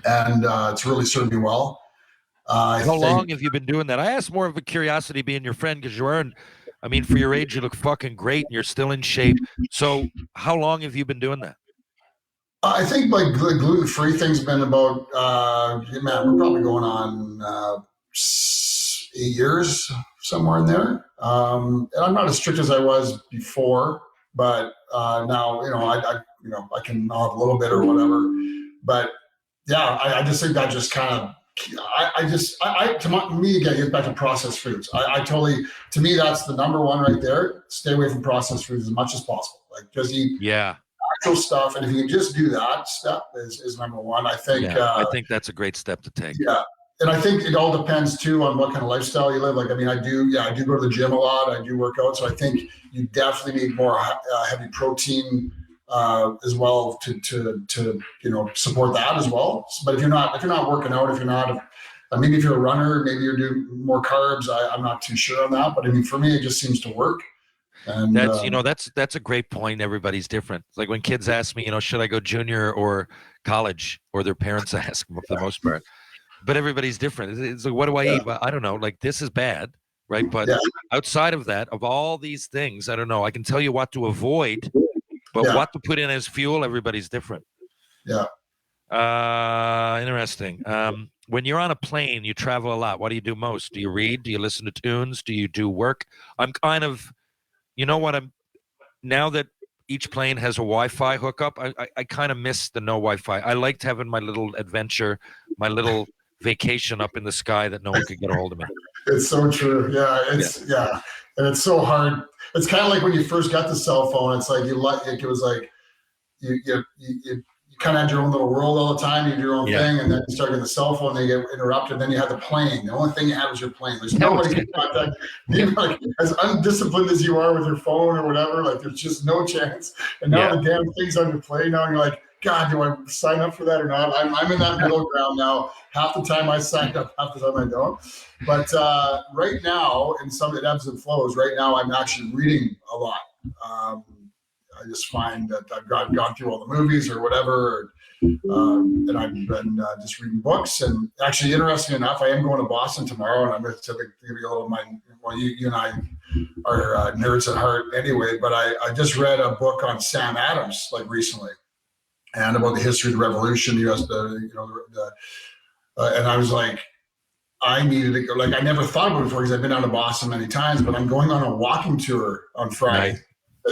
And it's really served me well. How long have you been doing that? I asked more of a curiosity being your friend, because you aren't, I mean, for your age, you look fucking great and you're still in shape. So how long have you been doing that? I think like the gluten-free thing's been about, we're probably going on 8 years, somewhere in there. And I'm not as strict as I was before, but now, I can have a little bit or whatever. But yeah, I just think that just kind of, to me, again, get back to processed foods. To me, that's the number one right there. Stay away from processed foods as much as possible. Like, just eat natural stuff. And if you can just do that step is number one. I think that's a great step to take. Yeah. And I think it all depends too on what kind of lifestyle you live. Like, I mean, I do go to the gym a lot. I do work out. So I think you definitely need more heavy protein as well to support that as well. But if you're not working out, maybe if you're a runner, maybe you're doing more carbs. I'm not too sure on that, but I mean, for me, it just seems to work. And that's a great point. Everybody's different. Like when kids ask me, should I go junior or college, or their parents ask them for the most part. But everybody's different. It's like, what do I eat? Well, I don't know. Like, this is bad, right? But outside of that, of all these things, I don't know. I can tell you what to avoid, but what to put in as fuel, everybody's different. Yeah. Interesting. When you're on a plane, you travel a lot. What do you do most? Do you read? Do you listen to tunes? Do you do work? I'm kind of, now that each plane has a Wi-Fi hookup, I kind of miss the no Wi-Fi. I liked having my little adventure, my little vacation up in the sky that no one could get a hold of me. It's so true. Yeah. And it's so hard. It's kind of like when you first got the cell phone. It's like it was like you kind of had your own little world all the time. You do your own thing, and then you start getting the cell phone. They get interrupted. And then you had the plane. The only thing you had was your plane. There's nobody can contact you. Like, as undisciplined as you are with your phone or whatever, like, there's just no chance. And now the damn thing's on your plane. Now you're like, God, do I sign up for that or not? I'm in that middle ground now. Half the time I sign up, half the time I don't. But right now, in some of the ebbs and flows, right now I'm actually reading a lot. I just find that I've gone through all the movies or whatever, and I've been just reading books. And actually, interesting enough, I am going to Boston tomorrow, and I'm going to give you a little you and I are nerds at heart anyway, but I just read a book on Sam Adams, like, recently, and about the history of the revolution, and I was like, I needed to go. Like, I never thought about it before because I've been out of Boston many times, but I'm going on a walking tour on Friday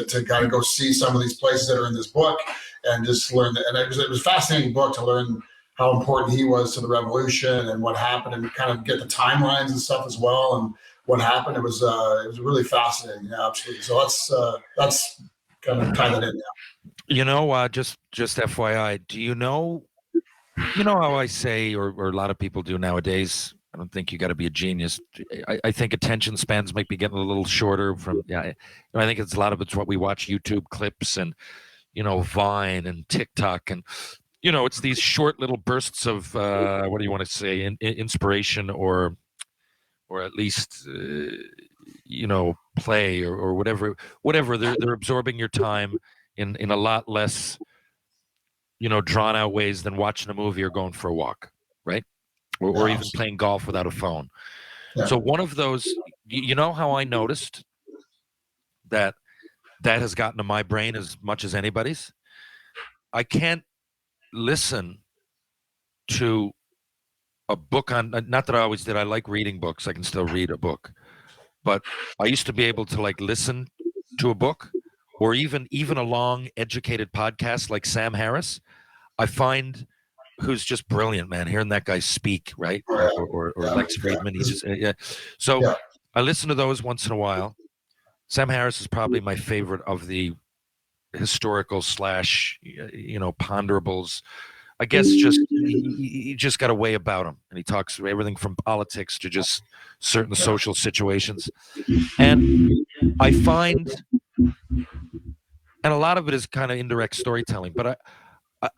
to kind of go see some of these places that are in this book and just learn. And it was a fascinating book to learn how important he was to the revolution and what happened, and kind of get the timelines and stuff as well, and what happened. It was really fascinating. Yeah, absolutely. So that's kind of tie that in now. Just FYI, do you know how I say, or a lot of people do nowadays? I don't think you got to be a genius. I think attention spans might be getting a little shorter I think a lot of it's what we watch YouTube clips and, Vine and TikTok, and, it's these short little bursts of, what do you want to say, inspiration or at least, play or whatever, they're absorbing your time in a lot less, drawn out ways than watching a movie or going for a walk, right? Or even playing golf without a phone. Yeah. So one of those, how I noticed that has gotten to my brain as much as anybody's? I can't listen to a book on, not that I always did. I like reading books. I can still read a book. But I used to be able to listen to a book, or even a long educated podcast like Sam Harris. I find who's just brilliant, man. Hearing that guy speak, right? Or Lex Friedman. He's just, yeah. So I listen to those once in a while. Sam Harris is probably my favorite of the historical / ponderables. I guess he just got a way about him, and he talks everything from politics to just certain social situations. And I find, and a lot of it is kind of indirect storytelling, but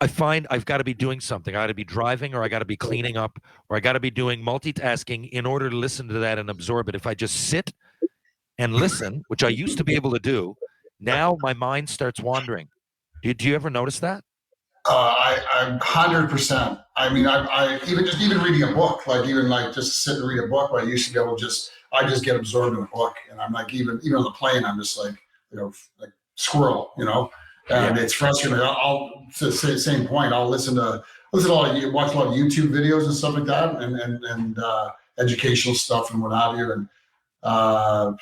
I find I've got to be doing something. I got to be driving, or I got to be cleaning up, or I got to be doing multitasking in order to listen to that and absorb it. If I just sit and listen, which I used to be able to do, now my mind starts wandering. Do you ever notice that? I'm 100%. I mean, I even reading a book, just sit and read a book. But I used to be able to I just get absorbed in a book, and I'm even on the plane, I'm just like squirrel, and it's frustrating. I'll to the same point. I'll watch a lot of YouTube videos and stuff like that, and educational stuff and what have you, and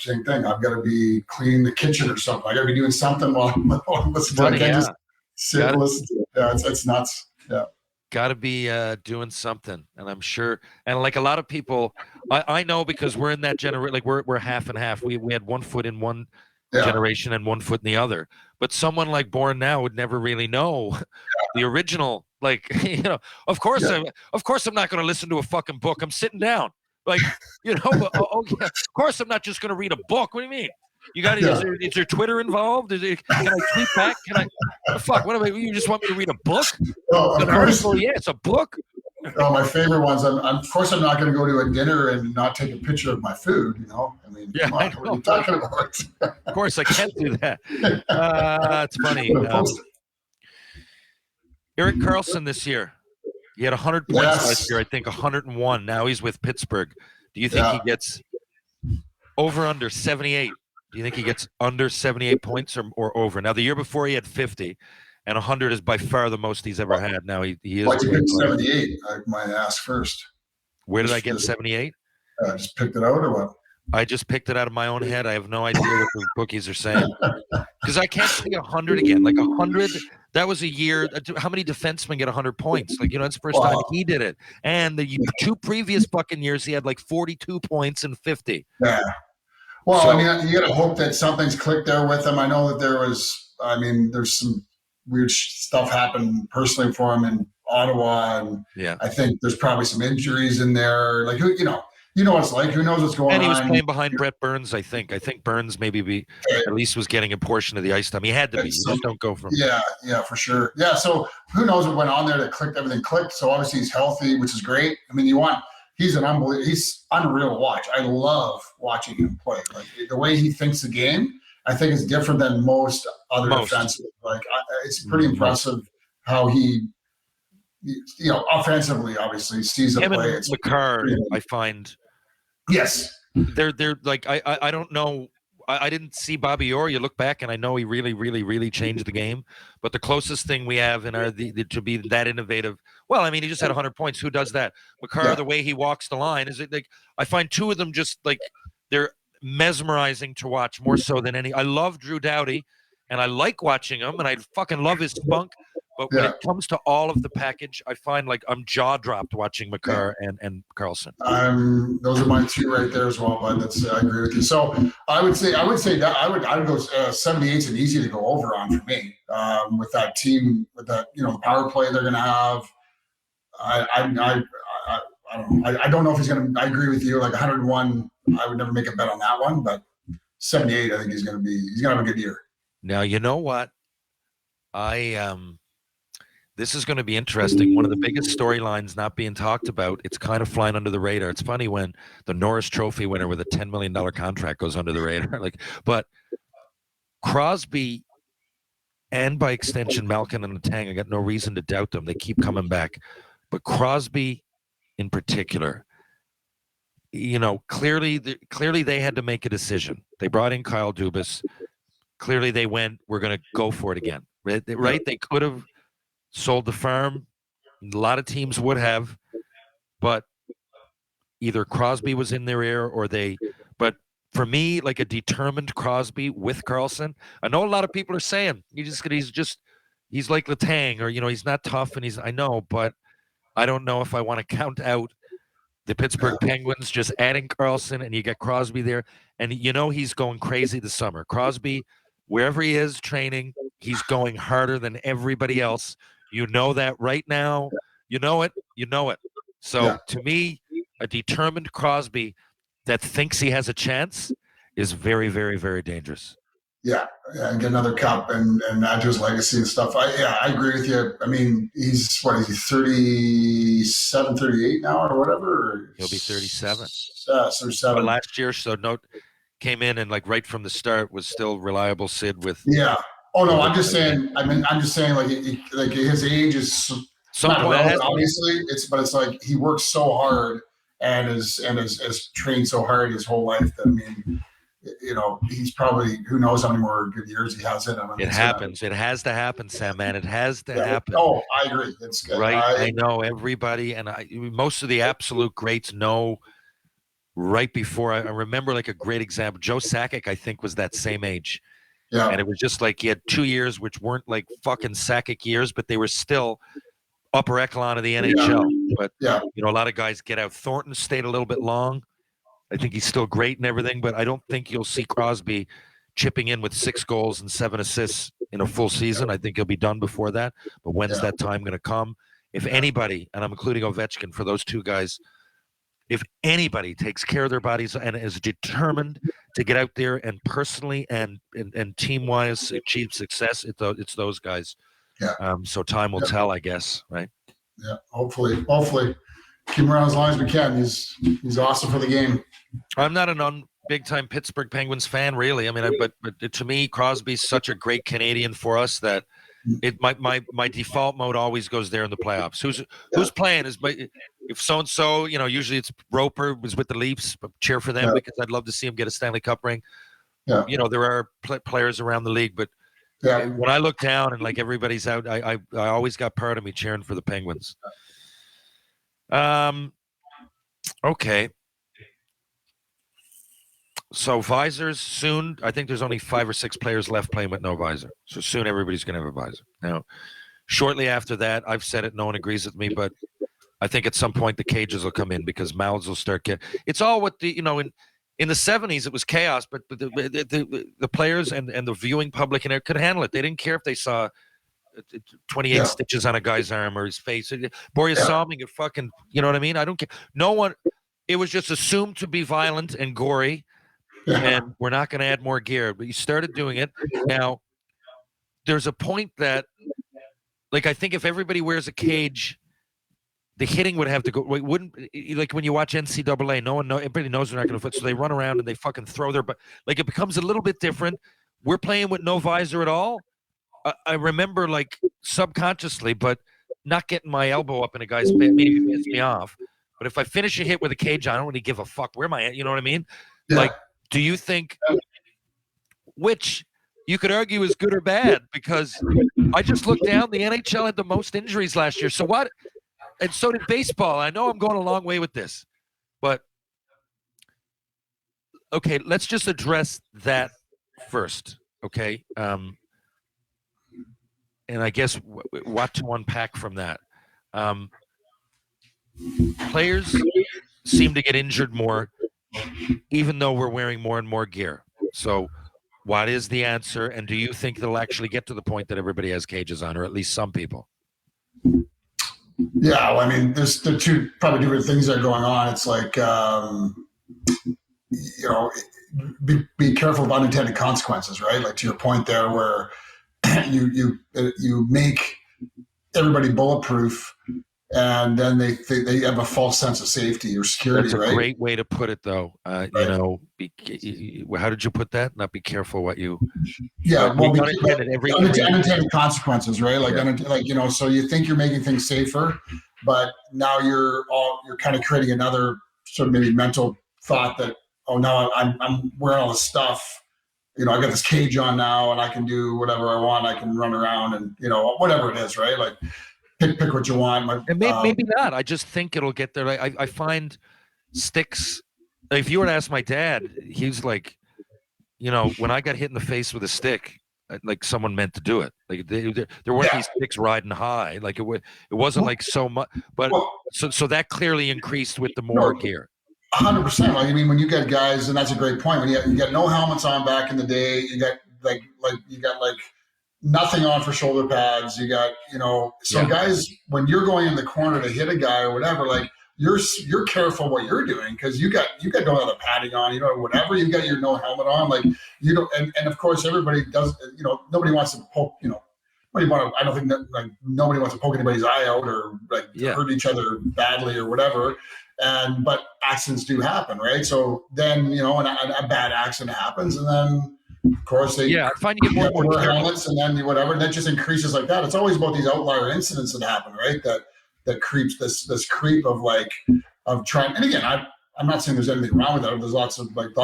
same thing. I've got to be cleaning the kitchen or something. I got to be doing something while I'm listening. I can't just sit and listen to it. Yeah, it's nuts. Yeah. Got to be doing something, and I'm sure, and a lot of people, I know, because we're in that generation. We're half and half. We had one foot in one generation and one foot in the other. But someone born now would never really know the original. Of course, I'm not going to listen to a fucking book. I'm sitting down. Of course I'm not just going to read a book. What do you mean? You got is there Twitter involved? Can I tweet back? What about you? Just want me to read a book? Oh, of course. Yeah, it's a book. Oh, my favorite ones. Of course, I'm not going to go to a dinner and not take a picture of my food. I mean, come on, what are you talking about? Of course, I can't do that. It's funny. Erik Karlsson this year, he had 100 points last year. I think 101. Now he's with Pittsburgh. Do you think he gets under 78? Do you think he gets under 78 points or over? Now, the year before he had 50, and 100 is by far the most he's ever had. Now he is. Why'd you pick 78? I might ask first. Where did I get 78? I just picked it out, or what? I just picked it out of my own head. I have no idea what the bookies are saying, because I can't see 100 again. 100. That was a year. How many defensemen get 100 points? That's the first time he did it. And the 2 previous fucking years, he had 42 points and 50. Yeah. Well, so, I mean, you got to hope that something's clicked there with him. I know that there's some weird stuff happened personally for him in Ottawa, and I think there's probably some injuries in there. You know what it's like. Who knows what's going on? And he was playing behind Brett Burns, I think. I think Burns maybe at least was getting a portion of the ice time. He had to be. You just don't go from. Yeah, for sure. Yeah, so who knows what went on there that everything clicked. So obviously he's healthy, which is great. I mean, he's unreal to watch. I love watching him play. The way he thinks the game, I think is different than most other defensemen. It's pretty impressive how he, offensively, obviously sees the play. It's Makar, I find. Yes. They're I don't know. I didn't see Bobby Orr. You look back, and I know he really, really, really changed the game. But the closest thing we have in our to be that innovative. Well, I mean, he just had 100 points. Who does that? Makar, the way he walks the line, is it I find 2 of them just they're mesmerizing to watch more so than any. I love Drew Doughty, and I like watching him, and I fucking love his spunk. But when it comes to all of the package, I find like I'm jaw dropped watching Makar and Carlson. Those are my two right there as well. But I agree with you. So I would say that I would go 78 is an easy to go over on for me with that team, with that the power play they're going to have. I don't know. I don't know if he's going to. I agree with you. Like 101, I would never make a bet on that one. But 78, I think he's going to have a good year. Now you know what This is going to be interesting. One of the biggest storylines not being talked about. It's kind of flying under the radar. It's funny when the Norris Trophy winner with a $10 million contract goes under the radar. But Crosby and by extension Malkin and Letang, I got no reason to doubt them. They keep coming back. But Crosby in particular, clearly they had to make a decision. They brought in Kyle Dubas. Clearly they went, we're going to go for it again. Right? They could have sold the farm. A lot of teams would have, but either Crosby was in their ear or but for me, like a determined Crosby with Carlson, I know a lot of people are saying he's like Letang, or, he's not tough I know, but I don't know if I want to count out the Pittsburgh Penguins just adding Carlson and you get Crosby there. And he's going crazy this summer. Crosby, wherever he is training, he's going harder than everybody else. You know that right now. You know it. So to me, a determined Crosby that thinks he has a chance is very, very, very dangerous. Yeah, and get another cup and add to his legacy and stuff. I agree with you. I mean, he's 37, 38 now or whatever? He'll be 37. 37. But last year, came in and right from the start was still reliable Sid with. Yeah. Oh no, I'm just saying like his age is not relevant, obviously. It's like he works so hard and has trained so hard his whole life that he's probably, who knows how many more good years he has in him. It happens. It has to happen, Sam, man. It has to happen. Oh, I agree. It's good. Right. I know everybody, and most of the absolute greats know right before. I remember a great example. Joe Sakic, I think, was that same age. Yeah. And it was just he had 2 years, which weren't fucking Sakic years, but they were still upper echelon of the NHL. But, a lot of guys get out. Thornton stayed a little bit long. I think he's still great and everything, but I don't think you'll see Crosby chipping in with 6 goals and 7 assists in a full season. I think he'll be done before that. But when's that time going to come? If anybody, and I'm including Ovechkin for those two guys, if anybody takes care of their bodies and is determined to get out there and personally and team-wise achieve success, it's those guys. Yeah. So time will tell, I guess, right? Yeah, hopefully. Keep him around as long as we can. He's awesome for the game. I'm not a big-time Pittsburgh Penguins fan, really. I mean, but to me, Crosby's such a great Canadian for us that my default mode always goes there in the playoffs. Who's playing? If so-and-so, usually it's Roper was with the Leafs, but cheer for them because I'd love to see him get a Stanley Cup ring. Yeah. There are players around the league, but when I look down and everybody's out, I always got part of me cheering for the Penguins. Okay. So visors soon. I think there's only 5 or 6 players left playing with no visor. So soon everybody's going to have a visor. Now, shortly after that, I've said it. No one agrees with me, but I think at some point the cages will come in because mouths will start getting. It's all what in the 70s it was chaos, but the players and the viewing public and it could handle it. They didn't care if they saw 28 stitches on a guy's arm or his face. Boris Salming, it fucking, you know what I mean? I don't care. No one. It was just assumed to be violent and gory. And we're not going to add more gear, but you started doing it. Now, there's a point that, I think if everybody wears a cage, the hitting would have to go. Wouldn't when you watch NCAA, everybody knows they're not going to foot, so they run around and they fucking throw their. But it becomes a little bit different. We're playing with no visor at all. I remember subconsciously, but not getting my elbow up in a guy's face. Maybe it pisses me off. But if I finish a hit with a cage, I don't really give a fuck. Where am I at? You know what I mean? Yeah. Do you think, which you could argue is good or bad? Because I just looked down, the NHL had the most injuries last year. So what? And so did baseball. I know I'm going a long way with this, but okay, let's just address that first. Okay. and I guess what to unpack from that. Players seem to get injured more, even though we're wearing more and more gear. So what is the answer? And do you think they'll actually get to the point that everybody has cages on, or at least some people? Yeah, well, I mean, there's the two probably different things that are going on. It's like, be careful of unintended consequences, right? Like to your point there, where you make everybody bulletproof, and then they have a false sense of safety or security. That's a right? Great way to put it, though. Right. How did you put that? Not be careful what you. Yeah, unintended consequences, right? Like, so you think you're making things safer, but now you're kind of creating another sort of maybe mental thought that, oh no, I'm wearing all this stuff. I got this cage on now, and I can do whatever I want. I can run around and whatever it is, right? Like. Pick what you want. And maybe not. I just think it'll get there. I find sticks. If you were to ask my dad, he's like, when I got hit in the face with a stick, like someone meant to do it. Like there weren't these sticks riding high. Like it wasn't like so much. But so that clearly increased with the more gear. 100%. Like, I mean, when you get guys, and that's a great point. When you got no helmets on back in the day, you got like nothing on for shoulder pads. You got, guys, when you're going in the corner to hit a guy or whatever, like you're careful what you're doing because you got no other padding on, whatever. You got your no helmet on, like and of course everybody does. Nobody wants to poke. I don't think that like nobody wants to poke anybody's eye out or like hurt each other badly or whatever. But accidents do happen, right? So then a bad accident happens, and then. Of course, I find you get more helmets and then whatever, and that just increases like that. It's always about these outlier incidents that happen, right? That creeps this creep of trying. And again, I'm not saying there's anything wrong with that. There's lots of good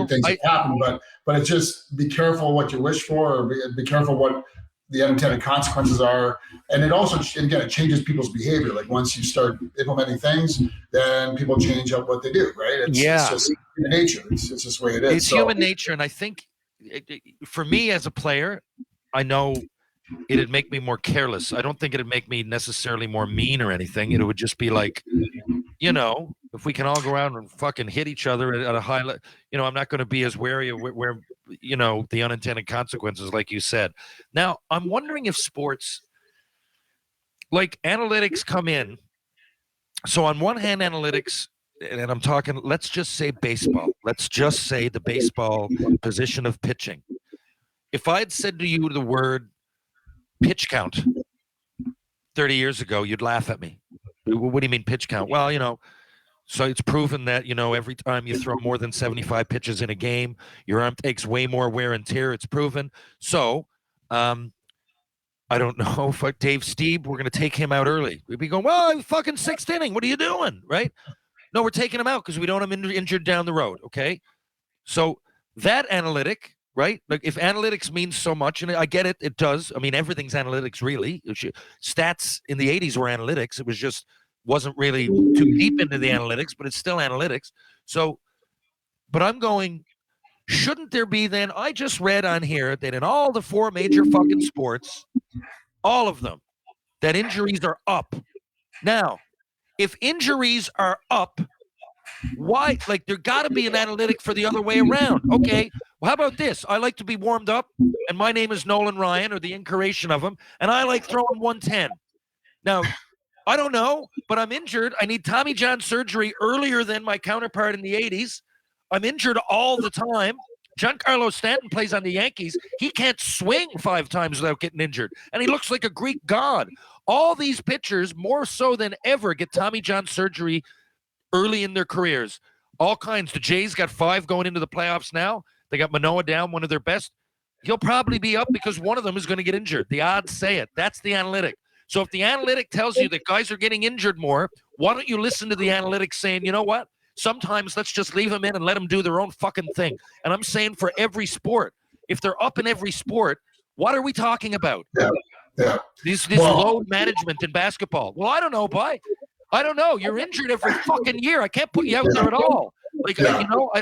things that happen, but it's just be careful what you wish for, or be careful what the unintended consequences are. And it also, again, it changes people's behavior. Like once you start implementing things, then people change up what they do, right? It's just human nature. It's just the way it is. It's human nature, and I think. For me as a player, I know it'd make me more careless. I don't think it'd make me necessarily more mean or anything. It would just be like, if we can all go around and fucking hit each other at a high level, I'm not going to be as wary of where the unintended consequences, like you said. Now, I'm wondering if sports, like analytics come in. So on one hand, analytics, and I'm talking, let's just say baseball. Let's just say the baseball position of pitching. If I had said to you the word pitch count 30 years ago, you'd laugh at me. What do you mean pitch count? Well, so it's proven that, every time you throw more than 75 pitches in a game, your arm takes way more wear and tear. It's proven. So, I don't know if Dave Stieb, we're going to take him out early. We'd be going, well, fucking sixth inning. What are you doing? Right? No, we're taking him out because we don't have him injured down the road, okay? So that analytic, right? Like if analytics means so much, and I get it, it does. I mean, everything's analytics, really. Stats in the 80s were analytics. It wasn't really too deep into the analytics, but it's still analytics. So, but I'm going, shouldn't there be then, I just read on here that in all the four major fucking sports, all of them, that injuries are up. Now, if injuries are up, why? Like, there got to be an analytic for the other way around. Okay, well, how about this? I like to be warmed up, and my name is Nolan Ryan, or the incarnation of him, and I like throwing 110. Now, I don't know, but I'm injured. I need Tommy John surgery earlier than my counterpart in the 80s. I'm injured all the time. Giancarlo Stanton plays on the Yankees. He can't swing 5 times without getting injured, and he looks like a Greek god. All these pitchers, more so than ever, get Tommy John surgery early in their careers. All kinds. The Jays got 5 going into the playoffs now. They got Manoah down, one of their best. He'll probably be up because one of them is going to get injured. The odds say it. That's the analytic. So if the analytic tells you that guys are getting injured more, why don't you listen to the analytics saying, you know what? Sometimes let's just leave them in and let them do their own fucking thing. And I'm saying for every sport, if they're up in every sport, what are we talking about? Yeah. This load management in basketball. Well, I don't know, Pi. I don't know. You're injured every fucking year. I can't put you out there at all. Like,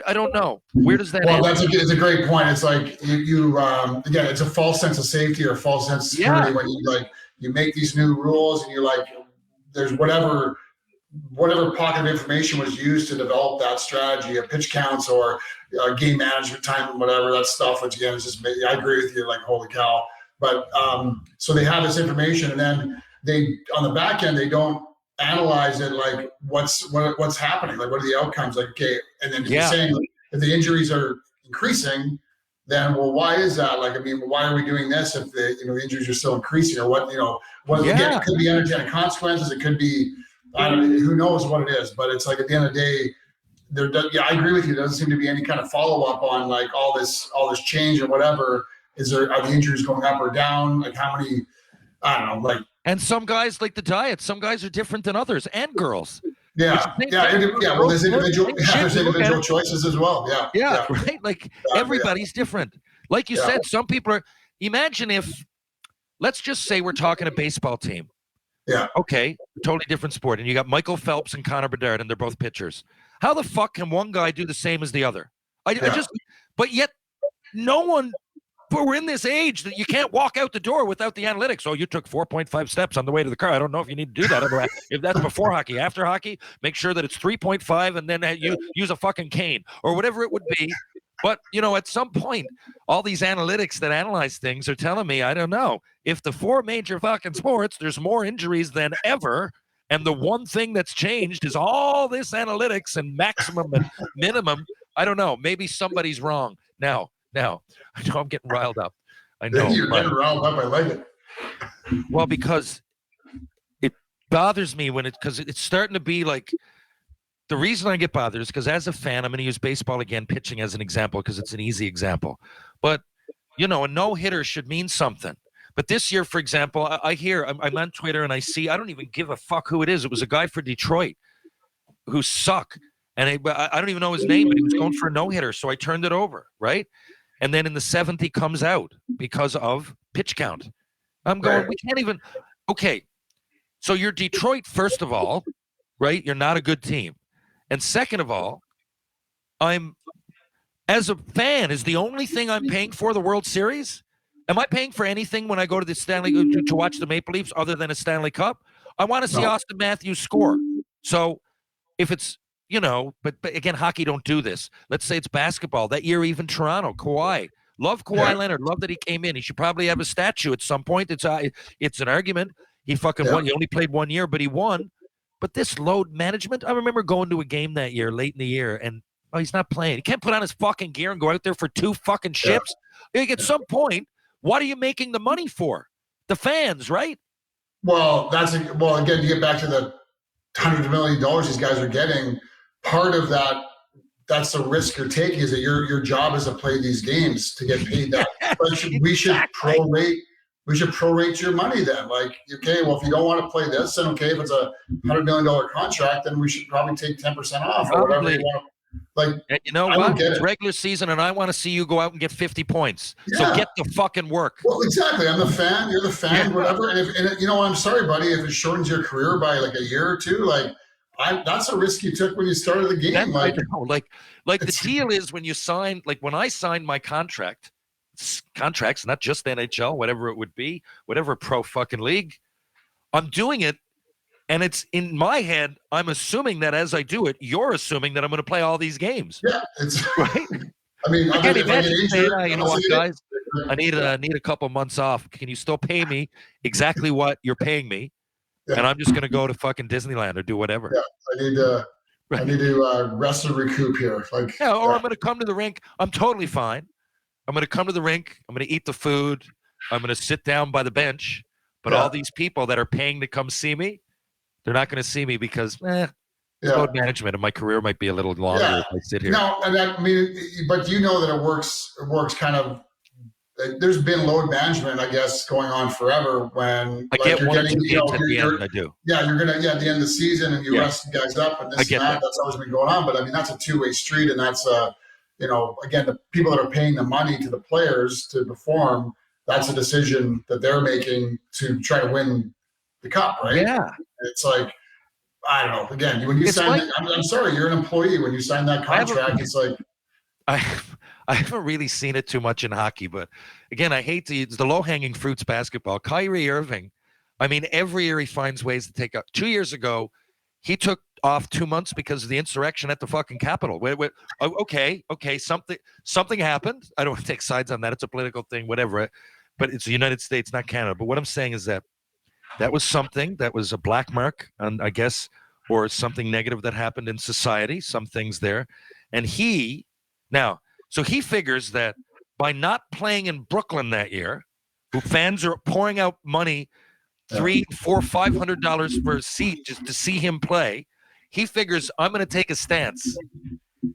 I don't know. Where does that end? It's a great point. It's like you again, it's a false sense of safety or false sense of security when you make these new rules and you're like, there's whatever pocket of information was used to develop that strategy, of pitch counts or game management time and whatever that stuff, which again is just, I agree with you, like, holy cow. But so they have this information, and then they, on the back end, they don't analyze it, like what's happening, like what are the outcomes, like, okay, and then you're saying, like, if the injuries are increasing, then, well, why is that? Like, I mean, why are we doing this if the injuries are still increasing, or what, again, it could be unintended consequences, it could be, who knows what it is, but it's like, at the end of the day, I agree with you. There doesn't seem to be any kind of follow-up on, like, all this change or whatever. Are the injuries going up or down? Like, how many, I don't know, like. And some guys like the diet. Some guys are different than others, and girls. Well, there's individual choices as well. Yeah. Right. Like, everybody's different. Like you said, some people are. Imagine if, let's just say we're talking a baseball team. Yeah. Okay, totally different sport, and you got Michael Phelps and Connor Bedard, and they're both pitchers. How the fuck can one guy do the same as the other? But yet, no one. But we're in this age that you can't walk out the door without the analytics. Oh, you took 4.5 steps on the way to the car. I don't know if you need to do that. If that's before hockey, after hockey, make sure that it's 3.5, and then you use a fucking cane or whatever it would be. But, at some point, all these analytics that analyze things are telling me, I don't know, if the 4 major fucking sports, there's more injuries than ever, and the one thing that's changed is all this analytics and maximum and minimum. I don't know. Maybe somebody's wrong. Now, I know I'm getting riled up. I know. You're getting riled up. I like it. Well, because it bothers me because it's starting to be like, the reason I get bothered is because, as a fan, I'm going to use baseball again, pitching as an example, because it's an easy example. But, a no-hitter should mean something. But this year, for example, I'm on Twitter and I see, I don't even give a fuck who it is. It was a guy for Detroit who sucked. And I don't even know his name, but he was going for a no-hitter. So I turned it over, right? And then in the 7th, he comes out because of pitch count. I'm going, we can't even. Okay, so you're Detroit, first of all, right? You're not a good team. And second of all, as a fan, is the only thing I'm paying for the World Series? Am I paying for anything when I go to the Stanley to watch the Maple Leafs other than a Stanley Cup? I want to see Austin Matthews score. So if it's, but again, hockey don't do this. Let's say it's basketball. That year, even Toronto, Kawhi. Love Kawhi Leonard. Love that he came in. He should probably have a statue at some point. It's an argument. He fucking won. He only played 1 year, but he won. But this load management, I remember going to a game that year, late in the year, and he's not playing. He can't put on his fucking gear and go out there for 2 fucking shifts. Like, at some point, what are you making the money for? The fans, right? Well, again, to get back to the $hundreds of millions these guys are getting, part of that's the risk you're taking, is that your job is to play these games to get paid that. But we should prorate your money then. Like, okay, well, if you don't want to play this, then okay, if it's a $100 million contract, then we should probably take 10% off or whatever you want. Like, and you know what? It's regular season, and I want to see you go out and get 50 points. So get the fucking work. Well, exactly. I'm the fan. You're the fan. Whatever. And I'm sorry, buddy, if it shortens your career by like a year or two, like, that's a risk you took when you started the game. Like the deal is when you sign, like when I signed my contracts, not just the NHL, whatever it would be, whatever pro fucking league, I'm doing it. And it's in my head, I'm assuming that as I do it, you're assuming that I'm going to play all these games. Yeah, it's right. I mean, I can't imagine saying, you know what, guys, I need a couple months off. Can you still pay me exactly what you're paying me? Yeah. And I'm just going to go to fucking Disneyland or do whatever. Yeah, I need to rest and recoup here. I'm going to come to the rink. I'm totally fine. I'm going to come to the rink. I'm going to eat the food. I'm going to sit down by the bench. But all these people that are paying to come see me, they're not going to see me because load management, and my career might be a little longer if I sit here. No, and I mean, but you know that it works kind of. There's been load management, I guess, going on forever. When I get one or two games at the end, I do. Yeah, you're gonna at the end of the season, and you rest guys up, and this and that. That's always been going on. But I mean, that's a two-way street, and that's again, the people that are paying the money to the players to perform. That's a decision that they're making to try to win the cup, right? Yeah. It's like, I don't know. Again, when you sign, like, I'm sorry, you're an employee. When you sign that contract, it's like I haven't really seen it too much in hockey, but again, I hate to. It's the low-hanging fruits basketball. Kyrie Irving, I mean, every year he finds ways to take up. 2 years ago, he took off 2 months because of the insurrection at the fucking Capitol. Okay, something happened. I don't want to take sides on that. It's a political thing, whatever. But it's the United States, not Canada. But what I'm saying is that was something that was a black mark, and I guess, or something negative that happened in society. Some things there, and he figures that by not playing in Brooklyn that year, who fans are pouring out money, $300, $400, $500 for a seat just to see him play. He figures, I'm going to take a stance.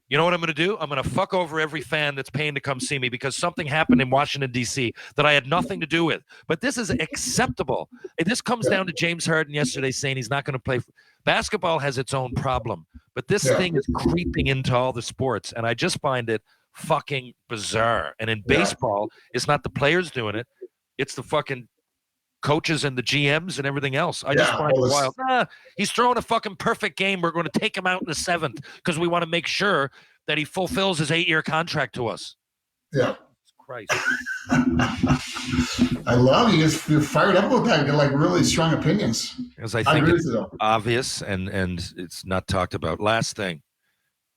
You know what I'm going to do? I'm going to fuck over every fan that's paying to come see me because something happened in Washington, D.C. that I had nothing to do with. But this is acceptable. And this comes down to James Harden yesterday saying he's not going to play. Basketball has its own problem. But this thing is creeping into all the sports. And I just find it fucking bizarre. And in baseball, it's not the players doing it. It's the fucking coaches and the GMs and everything else. I just find it wild. He's throwing a fucking perfect game. We're going to take him out in the 7th because we want to make sure that he fulfills his 8-year contract to us. Yeah. Christ. I love you. You're fired up with that. You got like really strong opinions. Because I think it's obvious and it's not talked about. Last thing.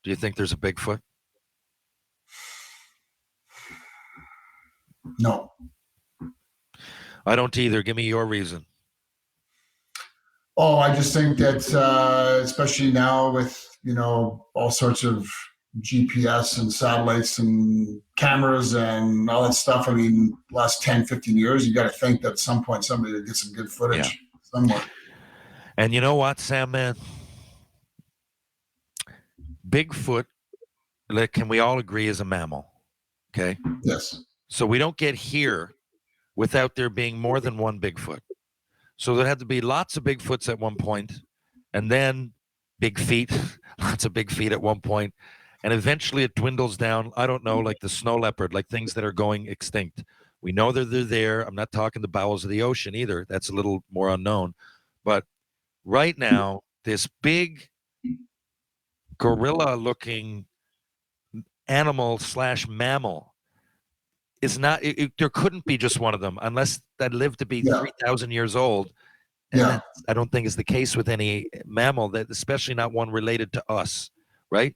Do you think there's a Bigfoot? No. I don't either. Give me your reason. Oh, I just think that, especially now with, all sorts of GPS and satellites and cameras and all that stuff. I mean, last 10, 15 years, you got to think that at some point somebody will get some good footage somewhere. And you know what, Sandman? Bigfoot, can we all agree, is a mammal? Okay? Yes. So we don't get here without there being more than one Bigfoot. So there had to be lots of Bigfoots at one point, and then big feet, lots of big feet at one point, and eventually it dwindles down, I don't know, like the snow leopard, like things that are going extinct. We know that they're there. I'm not talking the bowels of the ocean either. That's a little more unknown. But right now, this big gorilla-looking animal/mammal is not, there couldn't be just one of them unless that lived to be 3,000 years old. And I don't think is the case with any mammal, that especially not one related to us, right?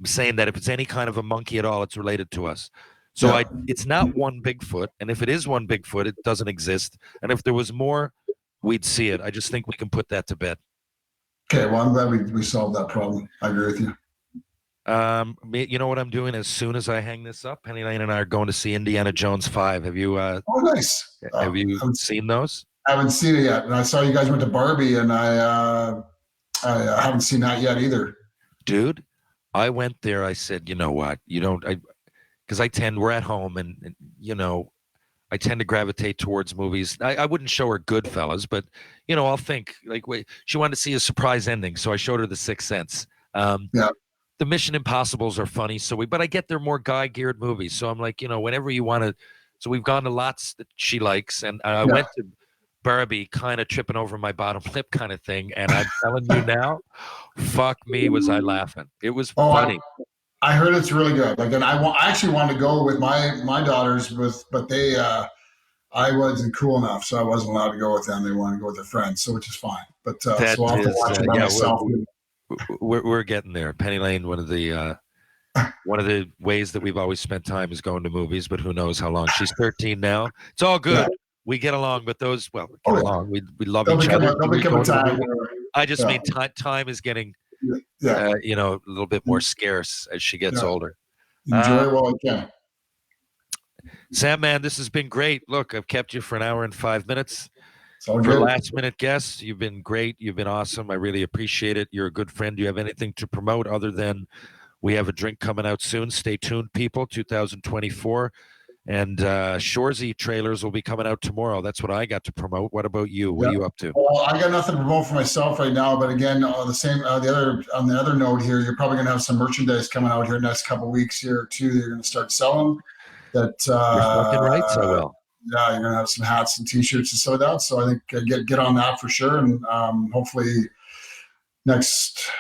I'm saying that if it's any kind of a monkey at all, it's related to us. So it's not one Bigfoot. And if it is one Bigfoot, it doesn't exist. And if there was more, we'd see it. I just think we can put that to bed. Okay, well, I'm glad we solved that problem. I agree with you. You know what I'm doing as soon as I hang this up? Penny Lane and I are going to see Indiana Jones 5. Have you? Oh, nice. Have you seen those? I haven't seen it yet, and I saw you guys went to Barbie, and I haven't seen that yet either. Dude, I went there. I said, you know what? Because we're at home, and I tend to gravitate towards movies. I wouldn't show her Goodfellas, but I'll think like, wait, she wanted to see a surprise ending, so I showed her The Sixth Sense. The Mission Impossibles are funny, but I get they're more guy-geared movies. So I'm like, whenever you want to. So we've gone to lots that she likes, and I went to Barbie, kind of tripping over my bottom lip, kind of thing. And I'm telling you now, fuck me, was I laughing? It was funny. I heard it's really good. Like, and I actually wanted to go with my daughters, but they, I wasn't cool enough, so I wasn't allowed to go with them. They wanted to go with their friends, so which is fine. But so I'll have to watch it by myself. We're getting there. Penny Lane, one of the ways that we've always spent time is going to movies, but who knows how long. She's 13 now. It's all good. Yeah. We get along, but we get along. We love each other. I just mean time is getting a little bit more scarce as she gets older. Enjoy while I can. Sandman, this has been great. Look, I've kept you for an hour and 5 minutes. For last minute guests, you've been great. You've been awesome. I really appreciate it. You're a good friend. Do you have anything to promote other than we have a drink coming out soon? Stay tuned, people. 2024. And Shoresy trailers will be coming out tomorrow. That's what I got to promote. What about you? What are you up to? Well, I got nothing to promote for myself right now. But again, on the other note here, you're probably going to have some merchandise coming out here in the next couple of weeks here too. You're going to start selling. You're fucking right. So well. Yeah, you're gonna have some hats and T-shirts and so that. So I think get on that for sure, and hopefully next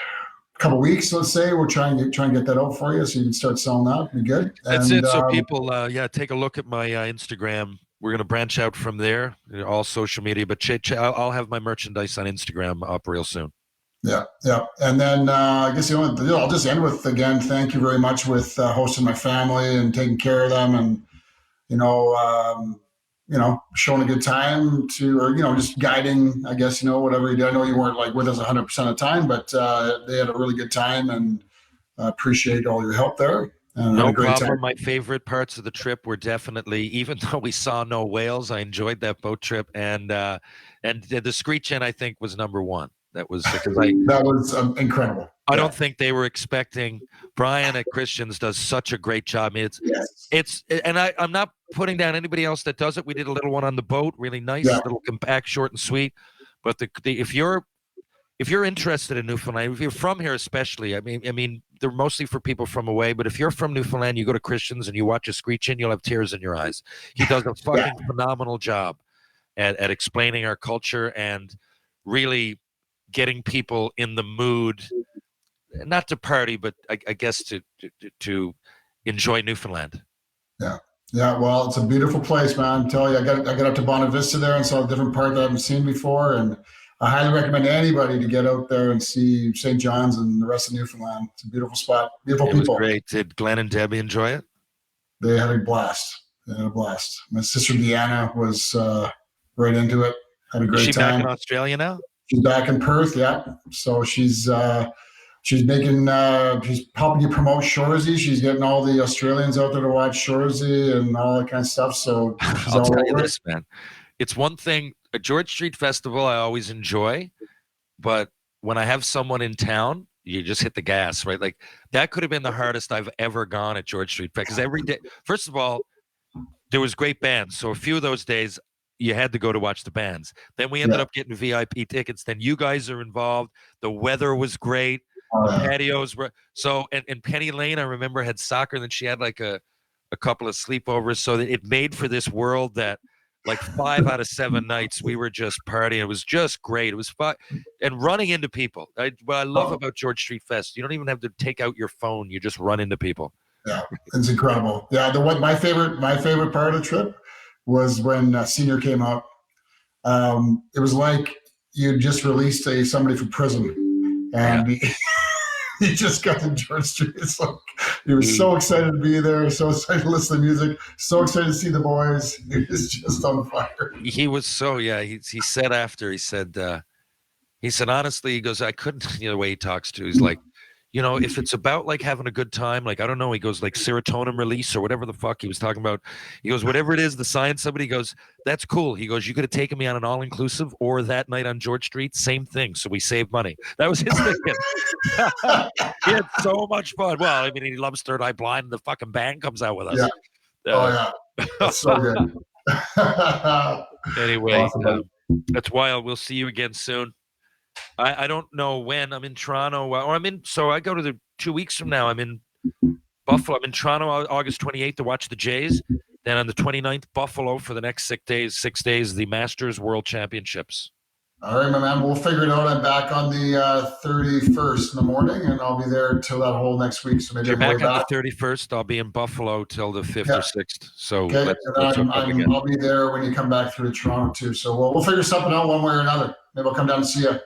couple weeks, let's say. We'll try and get that out for you so you can start selling that. Be good. That's it. So people, take a look at my Instagram. We're going to branch out from there, all social media, but I'll have my merchandise on Instagram up real soon. Yeah. And then I guess I'll just end with, again, thank you very much with hosting my family and taking care of them, and showing a good time just guiding, I guess, whatever you do. I know you weren't like with us 100% of the time, but they had a really good time, and I appreciate all your help there. No problem. My favorite parts of the trip were definitely, even though we saw no whales, I enjoyed that boat trip, and the screech-in, I think, was number one. That was incredible. I don't think they were expecting. Brian at Christians does such a great job. I mean, I'm not putting down anybody else that does it. We did a little one on the boat, really nice, little compact, short and sweet. But if you're interested in Newfoundland, if you're from here especially, I mean, they're mostly for people from away. But if you're from Newfoundland, you go to Christians and you watch a screech-in, you'll have tears in your eyes. He does a fucking phenomenal job at explaining our culture and really getting people in the mood, not to party, but I guess to enjoy Newfoundland. Yeah. Well, it's a beautiful place, man. I tell you, I got up to Bonavista Vista there and saw a different part that I haven't seen before, and I highly recommend anybody to get out there and see St. John's and the rest of Newfoundland. It's a beautiful spot, beautiful people. It was great. Did Glenn and Debbie enjoy it? They had a blast. My sister Deanna was right into it. Had a great time. Is she back in Australia now? She's back in Perth, yeah. So she's helping you promote Shoresy. She's getting all the Australians out there to watch Shoresy and all that kind of stuff. So I'll tell you this, man. It's one thing, a George Street Festival I always enjoy, but when I have someone in town, you just hit the gas, right? Like that could have been the hardest I've ever gone at George Street because every day, first of all, there was great bands. So a few of those days, you had to go to watch the bands. Then we ended up getting VIP tickets. Then you guys are involved. The weather was great. The patios were and Penny Lane, I remember, had soccer. And then she had like a couple of sleepovers. So that it made for this world that like 5 out of 7 nights we were just partying. It was just great. It was fun and running into people. What I love about George Street Fest, you don't even have to take out your phone. You just run into people. Yeah, it's incredible. Yeah, my favorite part of the trip was when Senior came out. It was like you just released somebody from prison, and he just got to George Street. It's like he was so excited to be there, so excited to listen to music, so excited to see the boys. He was just on fire. He was so He said after he said honestly, he goes, I couldn't. The way he talks to, he's like, if it's about like having a good time, like, I don't know, he goes like serotonin release or whatever the fuck he was talking about. He goes, whatever it is, the science, somebody goes, that's cool. He goes, you could have taken me on an all-inclusive or that night on George Street, same thing. So we saved money. That was his thinking. He had so much fun. Well, I mean, he loves Third Eye Blind and the fucking band comes out with us. Yeah. That's so good. Anyway, awesome. That's wild. We'll see you again soon. I don't know when. I'm in Toronto, so I go to the 2 weeks from now. I'm in Buffalo. I'm in Toronto August 28th to watch the Jays. Then on the 29th, Buffalo for the next 6 days, the Masters World Championships. All right, my man. We'll figure it out. I'm back on the 31st in the morning, and I'll be there till that whole next week. So maybe you're back on the 31st. I'll be in Buffalo till the 5th or 6th. So let's I'll be there when you come back through to Toronto too. So we'll figure something out one way or another. Maybe I'll come down and see you.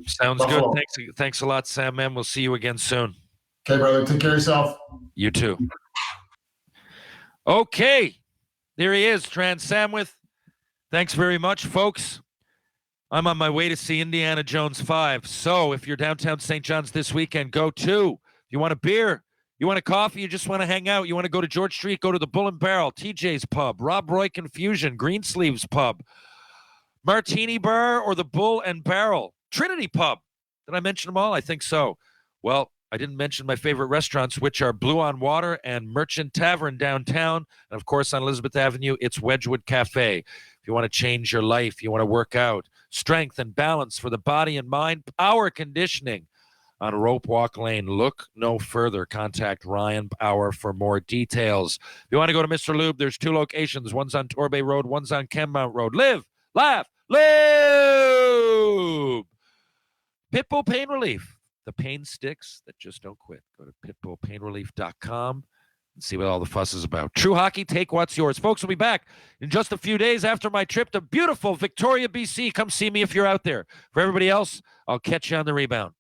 Sounds Buffalo. Good. Thanks a lot, Sandman. We'll see you again soon. Okay, brother. Take care of yourself. You too. Okay. There he is, Sandwith. Thanks very much, folks. I'm on my way to see Indiana Jones 5. So if you're downtown St. John's this weekend, go too. If you want a beer, you want a coffee, you just want to hang out, you want to go to George Street, go to the Bull and Barrel, TJ's Pub, Rob Roy Confusion, Greensleeves Pub, Martini Bar, or the Bull and Barrel. Trinity Pub. Did I mention them all? I think so. Well, I didn't mention my favorite restaurants, which are Blue on Water and Merchant Tavern downtown. And, of course, on Elizabeth Avenue, it's Wedgwood Cafe. If you want to change your life, you want to work out, strength and balance for the body and mind, power conditioning on Rope Walk Lane. Look no further. Contact Ryan Power for more details. If you want to go to Mr. Lube, there's 2 locations. One's on Torbay Road, one's on Kenmount Road. Live, laugh, lube! Pitbull Pain Relief. The pain sticks that just don't quit. Go to pitbullpainrelief.com and see what all the fuss is about. True Hockey, take what's yours. Folks, will be back in just a few days after my trip to beautiful Victoria, BC. Come see me if you're out there. For everybody else, I'll catch you on the rebound.